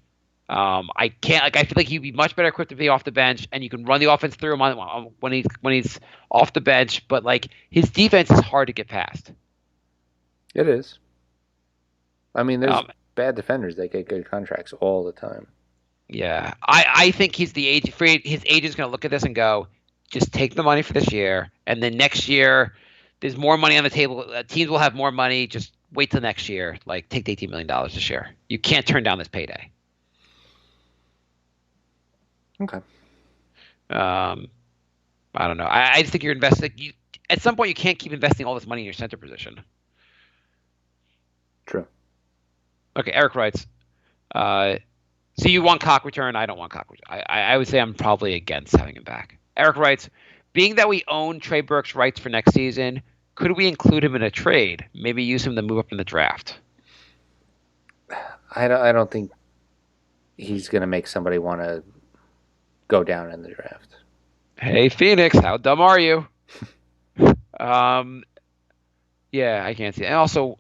I feel like he'd be much better equipped to be off the bench, and you can run the offense through him when he's off the bench. But like his defense is hard to get past. It is. I mean, there's bad defenders that get good contracts all the time. Yeah, I think he's the age. His agent's going to look at this and go, just take the money for this year, and then next year there's more money on the table. Teams will have more money. Just wait till next year. Like take the $18 million this year. You can't turn down this payday. Okay. I don't know. I just think you're investing. At some point, you can't keep investing all this money in your center position. True. Okay, Eric writes, so you want Cock return? I don't want Cock return. I would say I'm probably against having him back. Eric writes, being that we own Trey Burke's rights for next season, could we include him in a trade? Maybe use him to move up in the draft? I don't think he's going to make somebody want to go down in the draft. Hey, Phoenix, how dumb are you? Yeah, I can't see it. And also,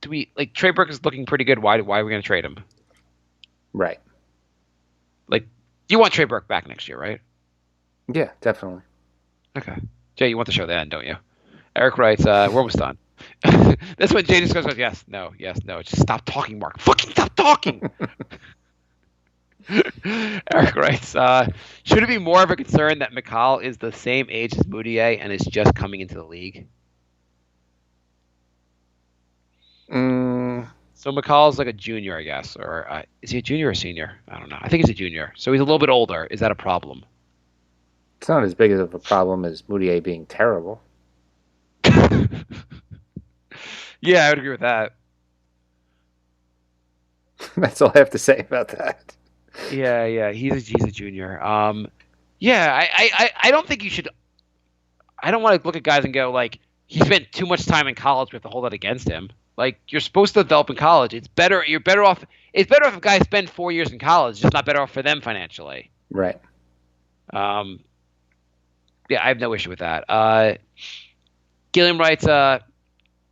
Trey Burke is looking pretty good. Why are we going to trade him? Right. Like, you want Trey Burke back next year, right? Yeah, definitely. Okay. Jay, you want the show to end, don't you? Eric writes, we're almost done. That's when Jay just goes, yes, no. Just stop talking, Mark. Fucking stop talking! Eric writes, should it be more of a concern that McCall is the same age as Moutier and is just coming into the league? So McCall's like a junior, I guess. Or is he a junior or a senior? I don't know. I think he's a junior. So he's a little bit older. Is that a problem? It's not as big of a problem as Moutier being terrible. Yeah, I would agree with that. That's all I have to say about that. Yeah, he's a junior. Yeah, I don't think you should. I don't want to look at guys and go like he spent too much time in college. We have to hold that against him. Like you're supposed to develop in college. It's better. You're better off. It's better if guys spend 4 years in college. It's just not better off for them financially. Right. Yeah, I have no issue with that. Gilliam writes,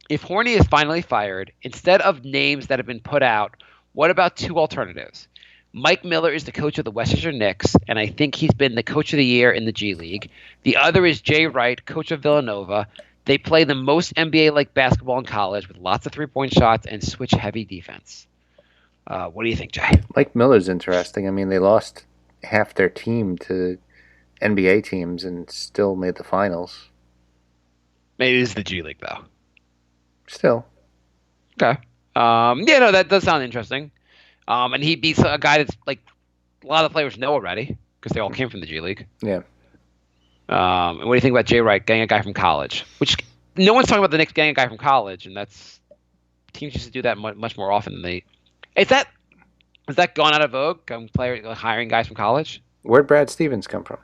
if Horny is finally fired, instead of names that have been put out, what about two alternatives? Mike Miller is the coach of the Westchester Knicks, and I think he's been the coach of the year in the G League. The other is Jay Wright, coach of Villanova. They play the most NBA-like basketball in college with lots of three-point shots and switch-heavy defense. What do you think, Jay? Mike Miller's interesting. I mean, they lost half their team to NBA teams and still made the finals. Maybe it is the G League though. Still. Okay. Yeah, no, that does sound interesting. And he beats a guy that's like a lot of the players know already because they all came from the G League. Yeah. And what do you think about Jay Wright getting a guy from college? Which no one's talking about the Knicks getting a guy from college, and that's teams used to do that much more often than they. Has that gone out of vogue? Players hiring guys from college. Where'd Brad Stevens come from?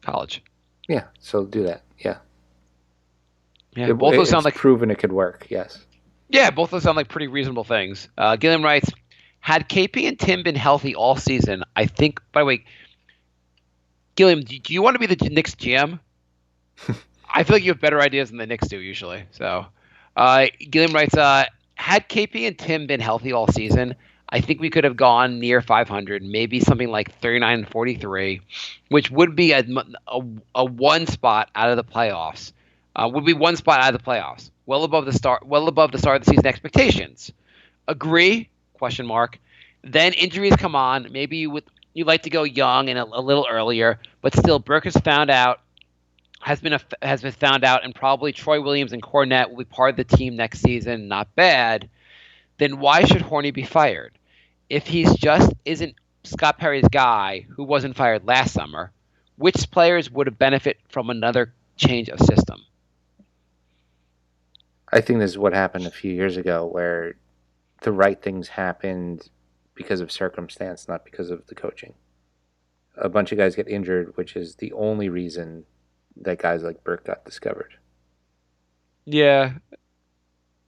College. Yeah, so do that. Yeah. Yeah, both those sound like proven it could work. Yes. Yeah, both those sound like pretty reasonable things. Gilliam writes, had KP and Tim been healthy all season, I think. By the way, Gilliam, do you want to be the Knicks GM? I feel like you have better ideas than the Knicks do usually. So, Gilliam writes, had KP and Tim been healthy all season, I think we could have gone near 500, maybe something like 39 and 43, which would be a one spot out of the playoffs. Would be one spot out of the playoffs, well above the start of the season expectations. Agree? Question mark. Then injuries come on. Maybe you like to go young and a little earlier, but still, Burke has been found out, and probably Troy Williams and Cornette will be part of the team next season. Not bad. Then why should Horny be fired? If he's just isn't Scott Perry's guy who wasn't fired last summer, which players would have benefit from another change of system? I think this is what happened a few years ago, where the right things happened because of circumstance, not because of the coaching. A bunch of guys get injured, which is the only reason that guys like Burke got discovered. Yeah.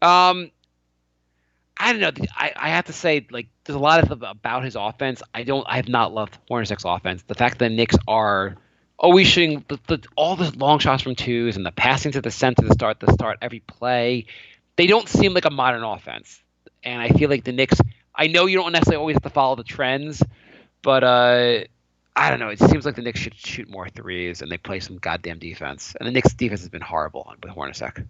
I don't know. I have to say, like, there's a lot of about his offense. I have not loved Hornacek's offense. The fact that the Knicks are always shooting all the long shots from twos and the passing to the center to start every play. They don't seem like a modern offense. And I feel like the Knicks, I know you don't necessarily always have to follow the trends, but I don't know. It seems like the Knicks should shoot more threes and they play some goddamn defense. And the Knicks defense has been horrible with Hornacek.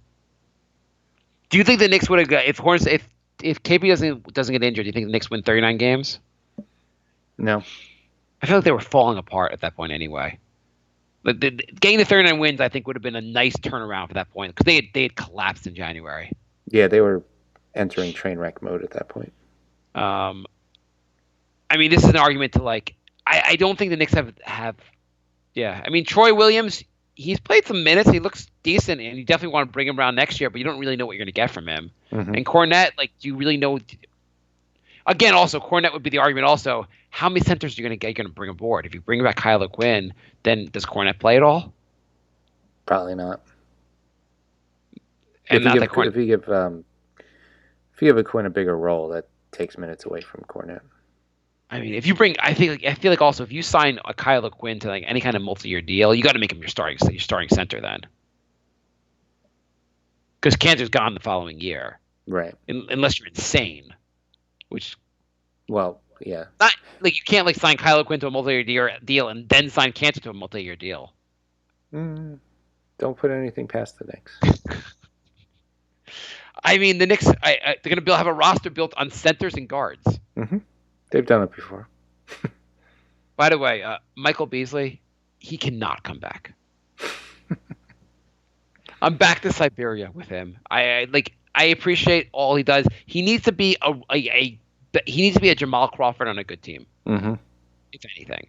Do you think the Knicks would have got if KP doesn't get injured? Do you think the Knicks win 39 games? No. I feel like they were falling apart at that point anyway. Getting the 39 wins, I think, would have been a nice turnaround for that point because they had collapsed in January. Yeah, they were entering train wreck mode at that point. I mean, this is an argument to like. I don't think the Knicks have. Yeah, I mean, Troy Williams, he's played some minutes. He looks decent, and you definitely want to bring him around next year. But you don't really know what you're going to get from him. Mm-hmm. And Cornette, like, do you really know? Again, also Cornette would be the argument. Also, how many centers are you going to get? You're going to bring aboard. If you bring back Kyle Quinn, then does Cornette play at all? Probably not. And if you give Quinn a bigger role, that takes minutes away from Cornette. I mean, if you bring, I feel like also if you sign a Kyle Quinn to like any kind of multi-year deal, you got to make him your starting center then, because Cantor's gone the following year, right? Unless you're insane, which, well, yeah, not like you can't like sign Kyle Quinn to a multi-year deal and then sign Cantor to a multi-year deal. Don't put anything past the Knicks. I mean, the Knicks, they're going to have a roster built on centers and guards. Mm-hmm. They've done it before. By the way, Michael Beasley, he cannot come back. I'm back to Siberia with him. I appreciate all he does. He needs to be a Jamal Crawford on a good team. Mm-hmm. If anything,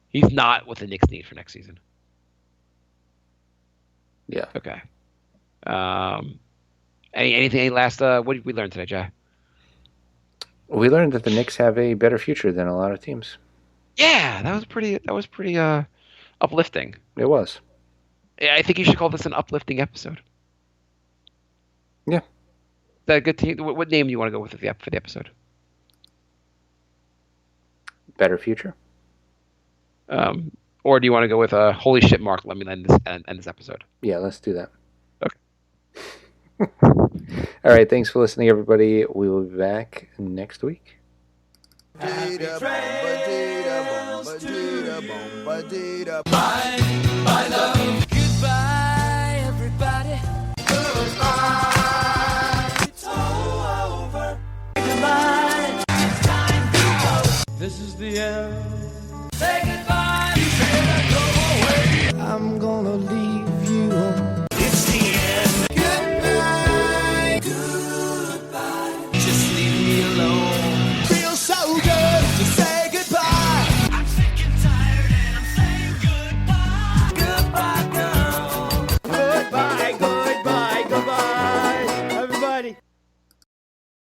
he's not what the Knicks need for next season. Yeah. Okay. Any last? What did we learn today, Jay? We learned that the Knicks have a better future than a lot of teams. Yeah, that was pretty uplifting. It was. Yeah, I think you should call this an uplifting episode. Yeah. Is that a good team? What name do you want to go with for the episode? Better future. Or do you want to go with holy shit, Mark? Let me end this episode. Yeah, let's do that. Okay. All right, thanks for listening, everybody. We will be back next week. By the